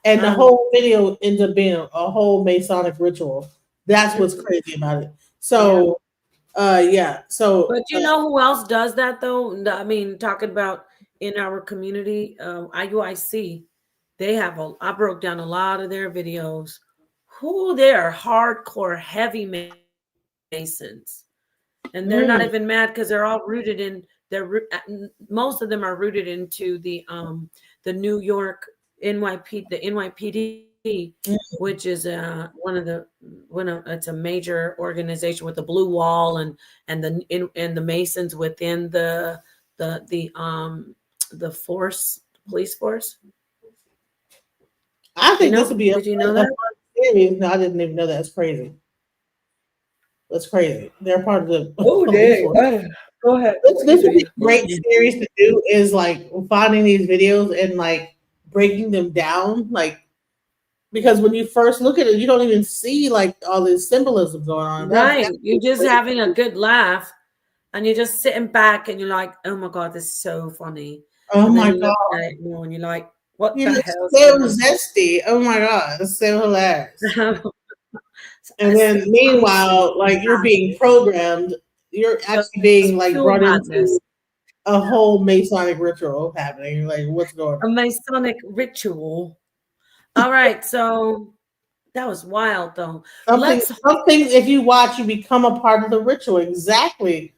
And the whole video ends up being a whole Masonic ritual. That's what's crazy about it. So Yeah. So But you know who else does that though? I mean, talking about in our community, IUIC, they have I broke down a lot of their videos. Who they are hardcore heavy Masons. And they're not even mad because they're all rooted in most of them are rooted into the New York the NYPD, which is it's a major organization with the blue wall and the Masons within the force, police force. I think this would be Did you know that? series. No, I didn't even know that. That's crazy. That's crazy. They're part of the Oh, police force. Go ahead. This would be a great series to do is like finding these videos and like breaking them down. Like, because when you first look at it, you don't even see like all this symbolism going on. Right. You're just having a good laugh and you're just sitting back and you're like, oh my God, this is so funny. Oh And then my you God. look at it more and you're like, what You the look hell? so zesty. Oh my God. It's so hilarious. And then meanwhile, like you're being programmed, you're actually being like brought into a whole Masonic ritual happening. You're like, what's going on? A Masonic ritual. All right. So that was wild though. Some things, if you watch, you become a part of the ritual. Exactly.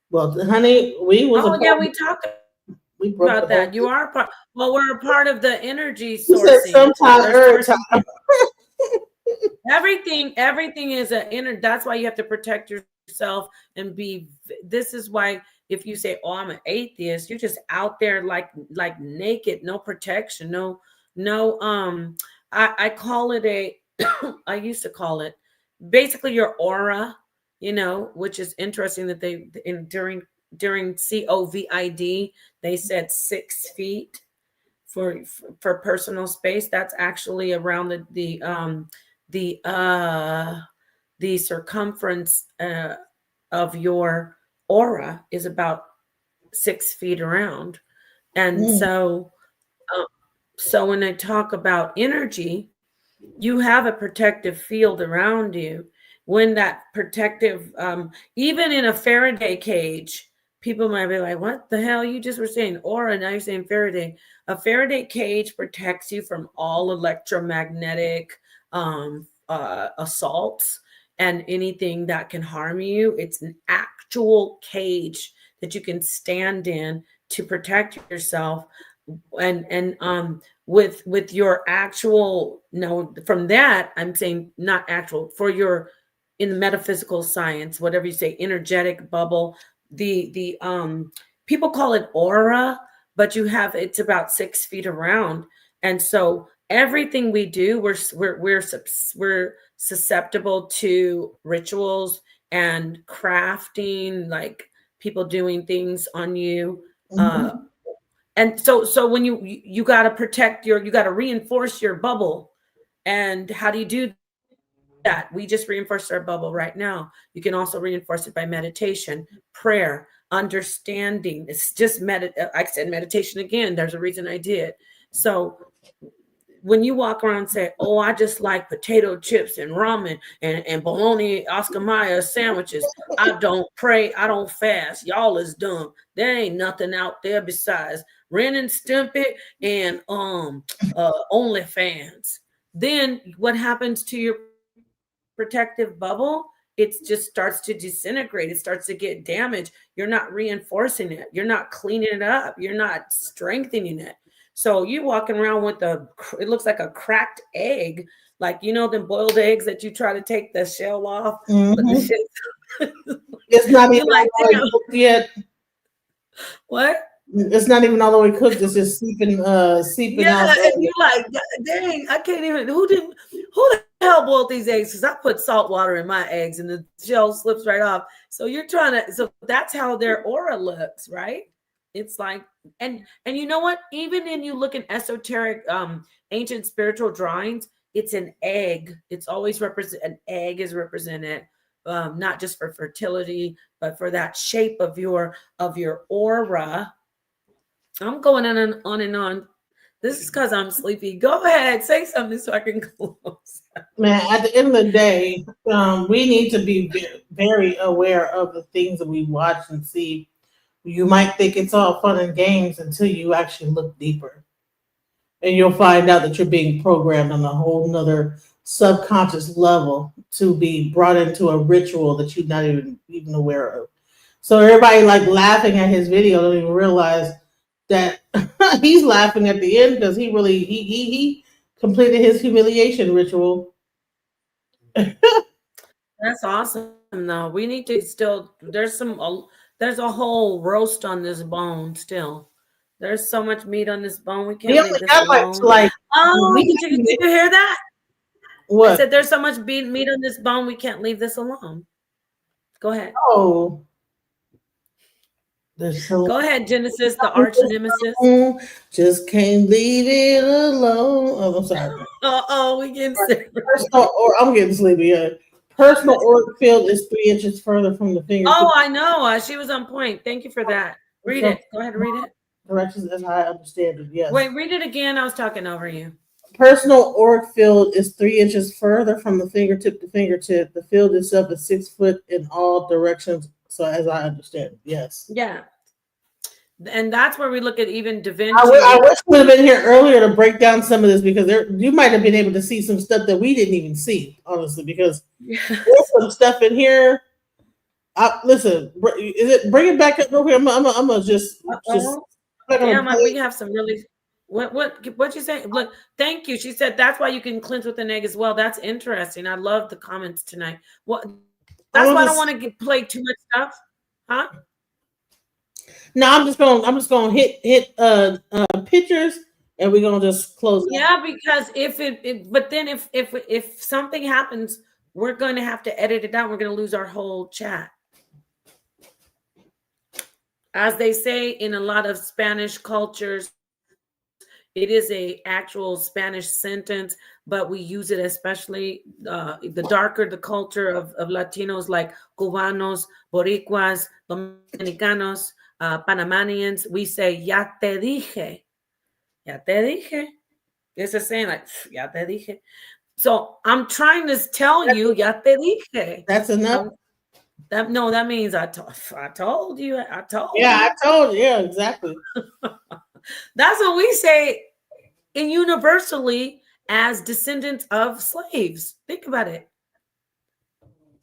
Well, honey, we was a Oh part yeah, of we talked we broke about the whole that. You are part. Well, we're a part of the energy You said sourcing. sometime They're time. sourcing everything is an inner. That's why you have to protect yourself and be. This is why if you say, "Oh, I'm an atheist," you're just out there like naked, no protection, no. I call it a. I used to call it basically your aura, which is interesting that during COVID they said 6 feet for personal space. That's actually around the circumference of your aura is about 6 feet around. And so when I talk about energy, you have a protective field around you. When that protective, even in a Faraday cage, people might be like, what the hell? You just were saying aura, now you're saying Faraday. A Faraday cage protects you from all electromagnetic assaults and anything that can harm you. It's an actual cage that you can stand in to protect yourself. And with your actual, no, from that I'm saying not actual, for your, in the metaphysical science, whatever you say, energetic bubble, the people call it aura, but it's about 6 feet around. And so everything we do, we're susceptible to rituals and crafting, like people doing things on you. And so when you got to protect you got to reinforce your bubble. And how do you do that? We just reinforce our bubble right now. You can also reinforce it by meditation, prayer, understanding. It's just I said meditation again. There's a reason I did. So when you walk around and say, oh, I just like potato chips and ramen and bologna Oscar Mayer sandwiches, I don't pray, I don't fast, y'all is dumb. There ain't nothing out there besides Ren and Stimpy and OnlyFans. Then what happens to your protective bubble? It just starts to disintegrate. It starts to get damaged. You're not reinforcing it. You're not cleaning it up. You're not strengthening it. So you're walking around with it looks like a cracked egg, like them boiled eggs that you try to take the shell off, but the shit. It's not even like cooked yet. What? It's not even all the way cooked. It's just seeping out. And you're like, dang, I can't even. Who the hell boiled these eggs? Because I put salt water in my eggs and the shell slips right off. So you're so that's how their aura looks, right? It's like, and you know what? Even in you look in esoteric, ancient spiritual drawings, it's an egg. It's always an egg is represented, not just for fertility, but for that shape of your aura. I'm going on and on. This is because I'm sleepy. Go ahead, say something so I can close. Man, at the end of the day, we need to be very aware of the things that we watch and see. You might think it's all fun and games until you actually look deeper. And you'll find out that you're being programmed on a whole nother subconscious level to be brought into a ritual that you're not even aware of. So everybody like laughing at his video don't even realize that he's laughing at the end because he completed his humiliation ritual. That's awesome. Though we need to still. There's a whole roast on this bone still. There's so much meat on this bone. We He can't leave only this got like alone. like Oh, we did you hear that? I what? said there's so much meat on this bone. We can't leave this alone. Go ahead. Oh, there's so Go ahead, Genesis, the arch nemesis. just can't leave it alone. Oh, I'm sorry. We getting sick. Personal, or I'm getting sleepy. Personal auric field is 3 inches further from the fingertip. Oh, I know. She was on point. Thank you for that. Read it. Go ahead, read it. Directions as I understand it. Yes. Wait, read it again. I was talking over you. Personal auric field is 3 inches further from the fingertip to fingertip. The field itself is 6 foot in all directions. So, as I understand it, yes. Yeah. And that's where we look at even Da Vinci. I wish we would have been here earlier to break down some of this because you might have been able to see some stuff that we didn't even see, honestly, because there's some stuff in here. Listen, bring it back up real quick. I'm gonna just. Yeah, we have some really. What you say? Look, thank you. She said that's why you can cleanse with an egg as well. That's interesting. I love the comments tonight. What? That's why I don't want to play too much stuff, huh? No, I'm just gonna hit pictures, and we're gonna just close. Yeah, because but then if something happens, we're going to have to edit it out. We're going to lose our whole chat. As they say in a lot of Spanish cultures, it is a actual Spanish sentence, but we use it especially the darker the culture of Latinos like Cubanos, Boricuas, Dominicanos, Panamanians. We say, ya te dije. Ya te dije. It's a saying like, ya te dije. So I'm trying to tell you, ya te dije. That's enough. That means I told you. I told you. Yeah, I told you. Yeah, exactly. That's what we say universally as descendants of slaves. Think about it.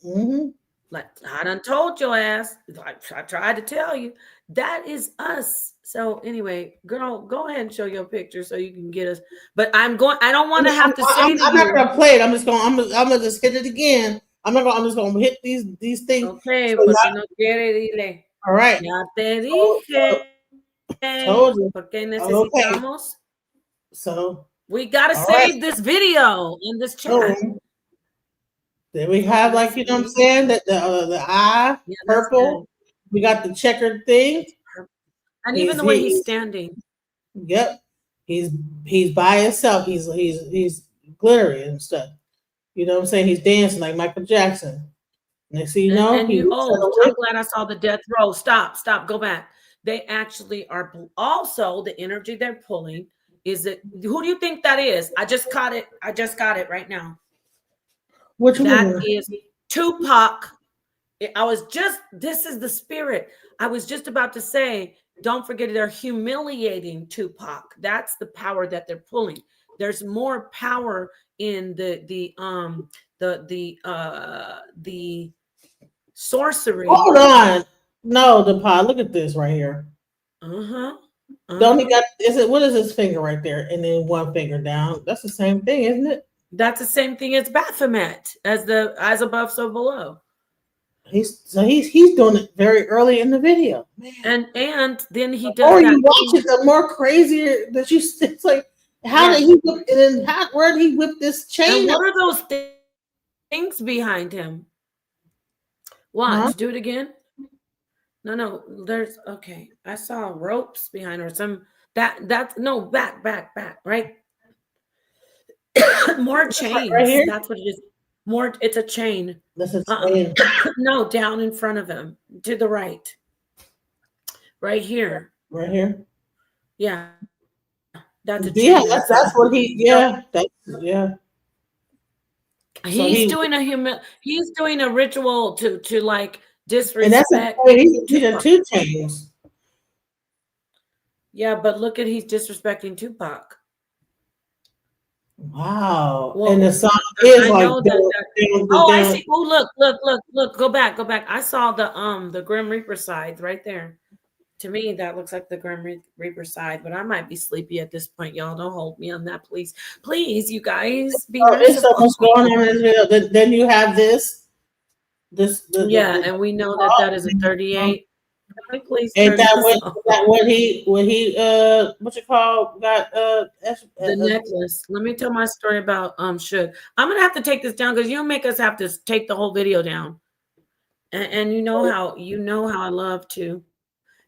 Mm-hmm. Like I done told your ass. Like I tried to tell you. That is us. So anyway, girl, go ahead and show your picture so you can get us. But I don't want to have to say I'm not gonna play it. I'm gonna just hit it again. I'm just gonna hit these things. Okay, so porque no quiere, dile. All right. Ya te dije. Told you. Porque necesitamos. Okay. So we gotta save this video in this chat. Then we have, like, you know what I'm saying, that the eye, purple. We got the checkered thing, and even the way he's standing. Yep, he's by himself. He's glittery and stuff. You know what I'm saying? He's dancing like Michael Jackson. Next thing you know, I'm glad I saw the death row. Stop, go back. They actually are also the energy they're pulling. Is it? Who do you think that is? I just got it right now. Which that one? Is Tupac. This is the spirit. I was just about to say, don't forget they're humiliating Tupac. That's the power that they're pulling. There's more power in the sorcery. Hold on. No, Napah, look at this right here. Don't he got what is his finger right there? And then one finger down. That's the same thing, isn't it? That's the same thing as Baphomet, as above, so below. He's doing it very early in the video, man. And then he does. The more you watch it, the more crazier that you. It's like, how did he whip? And then where did he whip this chain? And what are those things behind him? Watch, do it again. No. There's okay. I saw ropes behind her. That's no back, right? More chains. Right here? That's what it is. More. It's a chain. This is no, down in front of him, to the right. Right here. Right here. Yeah. That's a Yeah, change. that's what he. Yeah, that's yeah. So He's doing he's doing a ritual to like and that's disrespect he's in Tupac. 2 Chainz. Yeah, but look at he's disrespecting Tupac. Wow, and the Well, song is I like know that. Oh, I see. Oh, look. Go back. I saw the Grim Reaper side right there. To me, that looks like the Grim Reaper side, but I might be sleepy at this point. Y'all don't hold me on that, please. Please, you guys, be Oh, it's so merciful. much going on in this video. Then you have this Yeah, and we know that that is a 38. Can we please ain't turn that this what off? when he what you call got The necklace. Let me tell my story about Should. I'm gonna have to take this down because you'll make us have to take the whole video down. And you know how I love to.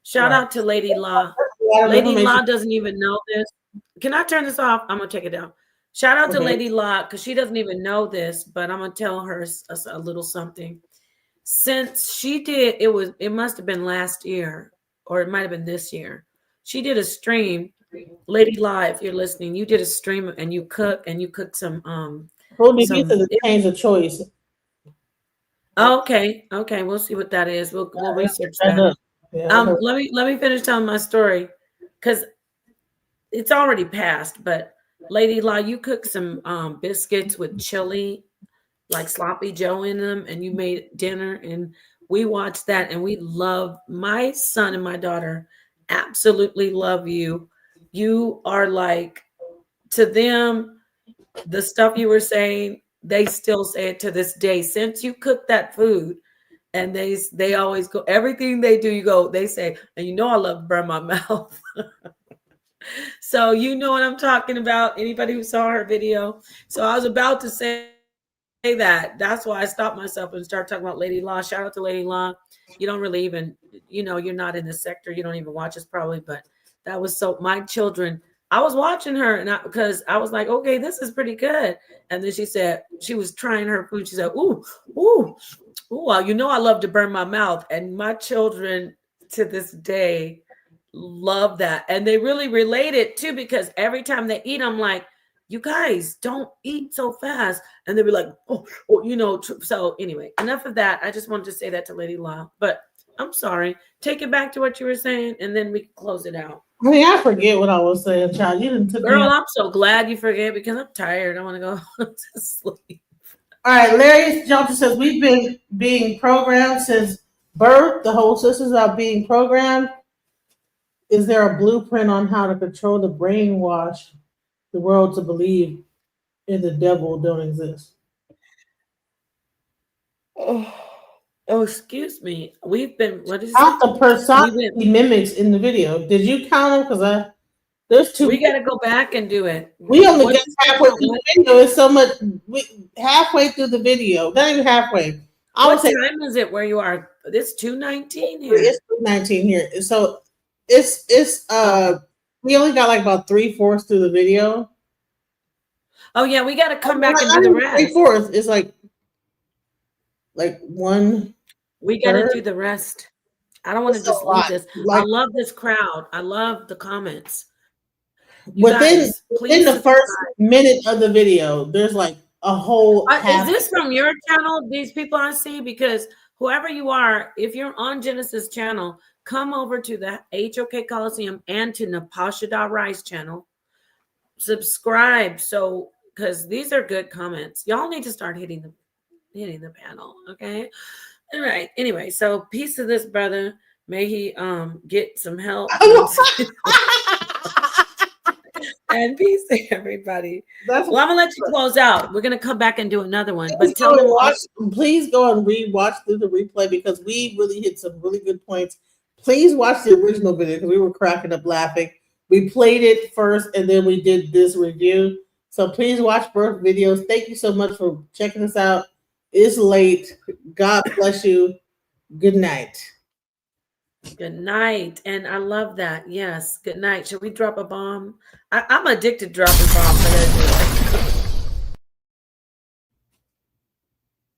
Shout right. out to Lady La. A lot of Lady information. La doesn't even know this. Can I turn this off? I'm gonna take it down. Shout out to Okay. Lady La because she doesn't even know this, but I'm gonna tell her a little something. Since she did, it must have been last year, or it might have been this year. She did a stream, Lady La. If you're listening, you did a stream and you cooked some Who did you some. to change of choice? Okay, we'll see what that is. We'll research that. Yeah, Let me finish telling my story because it's already passed. But Lady La, you cooked some biscuits with chili, like sloppy Joe in them, and you made dinner, and we watched that, and we love my son and my daughter. Absolutely love you. You are like to them the stuff you were saying. They still say it to this day. Since you cooked that food, and they always go everything they do. You go. They say, and you know I love to burn my mouth. So you know what I'm talking about. Anybody who saw her video. So I was about to say that. That's why I stopped myself and started talking about Lady La. Shout out to Lady La. You don't really even, you're not in this sector. You don't even watch us probably, but that was so my children. I was watching her and because I was like, okay, this is pretty good. And then she said she was trying her food. She said, ooh, well, I love to burn my mouth. And my children to this day love that. And they really relate it too, because every time they eat, I'm like, you guys don't eat so fast. And they'll be like, so anyway, enough of that. I just wanted to say that to Lady La, but I'm sorry. Take it back to what you were saying, and then we can close it out. I mean, I forget what I was saying, child. You didn't took me. Girl, I'm so glad you forget because I'm tired. I want to go to sleep. All right, Larry Johnson says we've been being programmed since birth. The whole system's about being programmed. Is there a blueprint on how to control the brainwash the world to believe in the devil don't exist? Oh, excuse me. We've been, what is Count it? the personality mimics in the video. Did you count them? Because there's too. We got to go back and do it. We only What get is halfway through the video. It's so much. Halfway through the video, not even halfway. I would What say time is it where you are? It's 2:19 here. it's 2:19 here. So it's we only got like about 3/4 through the video. Oh yeah, we got to come back and do the rest. 3/4 is like one. We got to do the rest. I don't want to just leave this. I love this crowd. I love the comments. Within the first minute of the video, there's like a whole. Is this from your channel? These people I see, because whoever you are, if you're on Genesis channel, come over to the HOK Coliseum and to Napah Shadah Rice channel. Subscribe, because these are good comments. Y'all need to start hitting the panel, okay? All right. Anyway, so peace to this brother. May he get some help. And peace to everybody. Well, I'm gonna let you close out. We're gonna come back and do another one. But tell them please go and watch through the replay because we really hit some really good points. Please watch the original video because we were cracking up laughing. We played it first and then we did this review. So please watch both videos. Thank you so much for checking us out. It's late. God bless you. Good night. Good night. And I love that. Yes. Good night. Should we drop a bomb? I'm addicted to dropping bombs. I gotta do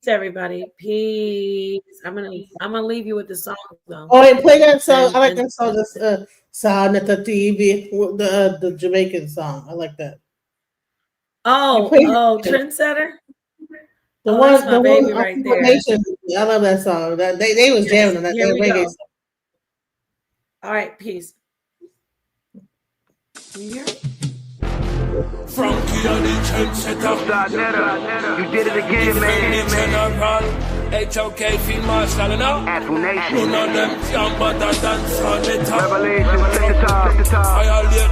it. everybody. Peace. I'm gonna leave you with the song though. Oh, and play that song. And- I like and- that song. This Sanata TV, the Jamaican song. I like that. Oh, play- Trendsetter. The Oh, one, that's my the baby one, right there. Nation. I love that song. That they was jamming on that. Here That we reggae go. song. All right, peace. You hear it? Frankie and the trendsetter. You did it again, man. General, HOK Field Marshal, now. None of them can bother dance on the top. Violate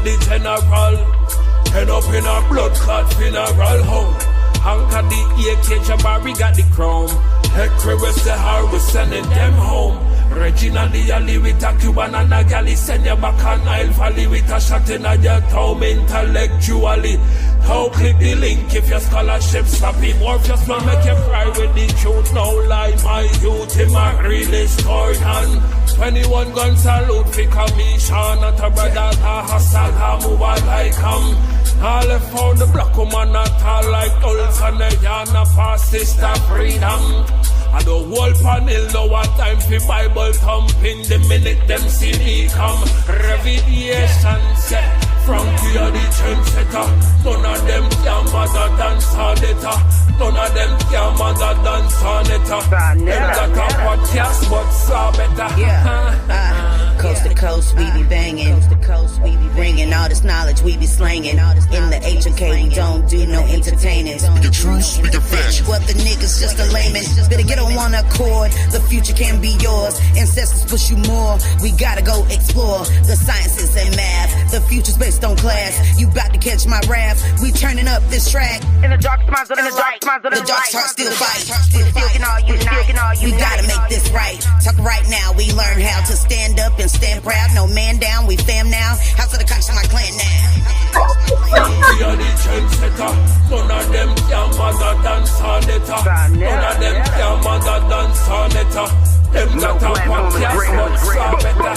the general. Head up in a blood clot funeral home. Anchor the AK, Jabari got the chrome. Head crevice the hard, we sending them home. Regina the alley with a Cuban and a galley. Send you back on Nile Valley with a shot in your toe intellectually. How click the link if your scholarship sloppy. More if your smile make you cry with the truth. No lie, my youth him a really scored and 21 gun salute for commission. Not a brother, a hustle, a move like all left out the black woman not all like Dulce and the Yana past sister freedom. I don't hold panel, no one time for Bible thumping. The minute them see me come, revelation set. Frankie are the trendsetter. None of them can bother dance on it. None of them can bother dance on it. Them got a podcast, but saw better. Coast to coast, we be banging. Coast to coast, we be bringing all this knowledge, we be slanging. In the HOK, we don't do no entertaining. Speaking truth, speaking facts. What the niggas just a layman. Better get on one accord. The future can be yours. Ancestors push you more. We gotta go explore the sciences and math. The future's based on class. You bout to catch my wrath. We turning up this track. In the dark minds of the light. The dark heart still fight. You We gotta make this right. Talk right now. We learn how to stand up and stand proud. No man down. We fam now. House of the cops in my clan now. Frankie are the trendsetter. None of them can bother dance on it. None of them can bother dance on it. Them got a podcast, but saw better.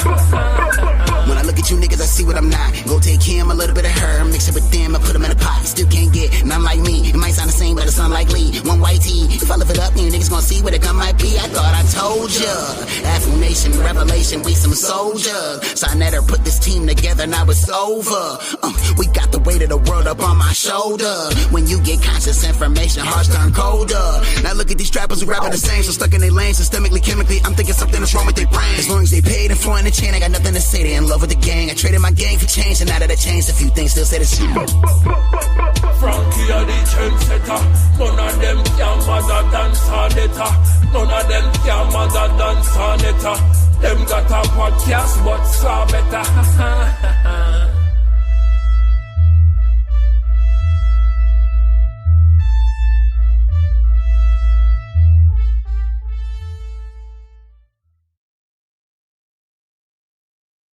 When I look at you niggas, I see what I'm not. Go take him, a little bit of her, mix it with them, I put them in a pot. Still can't get none like me. It might sound the same, but it's unlikely. One white tee, if I lift it up, you niggas gonna see where the gun might be. I thought I told ya. Afro Nation, revelation, we some soldiers. Sinetta put this team together, now it's over. We got the weight of the world up on my shoulder. When you get conscious information, hearts turn colder. Now look at these trappers who rapping the same, so stuck in their lane, systemically, chemically. I'm thinking something is wrong with their brain. As long as they paid and flowing the chain, I got nothing to say. They in love with the gang. I traded my gang for change, and now that I changed, a few things still say the same. Frankie are the trendsetter. None of them can bother dance on it. None of them can bother dance on it. Them got a podcast, but saw better.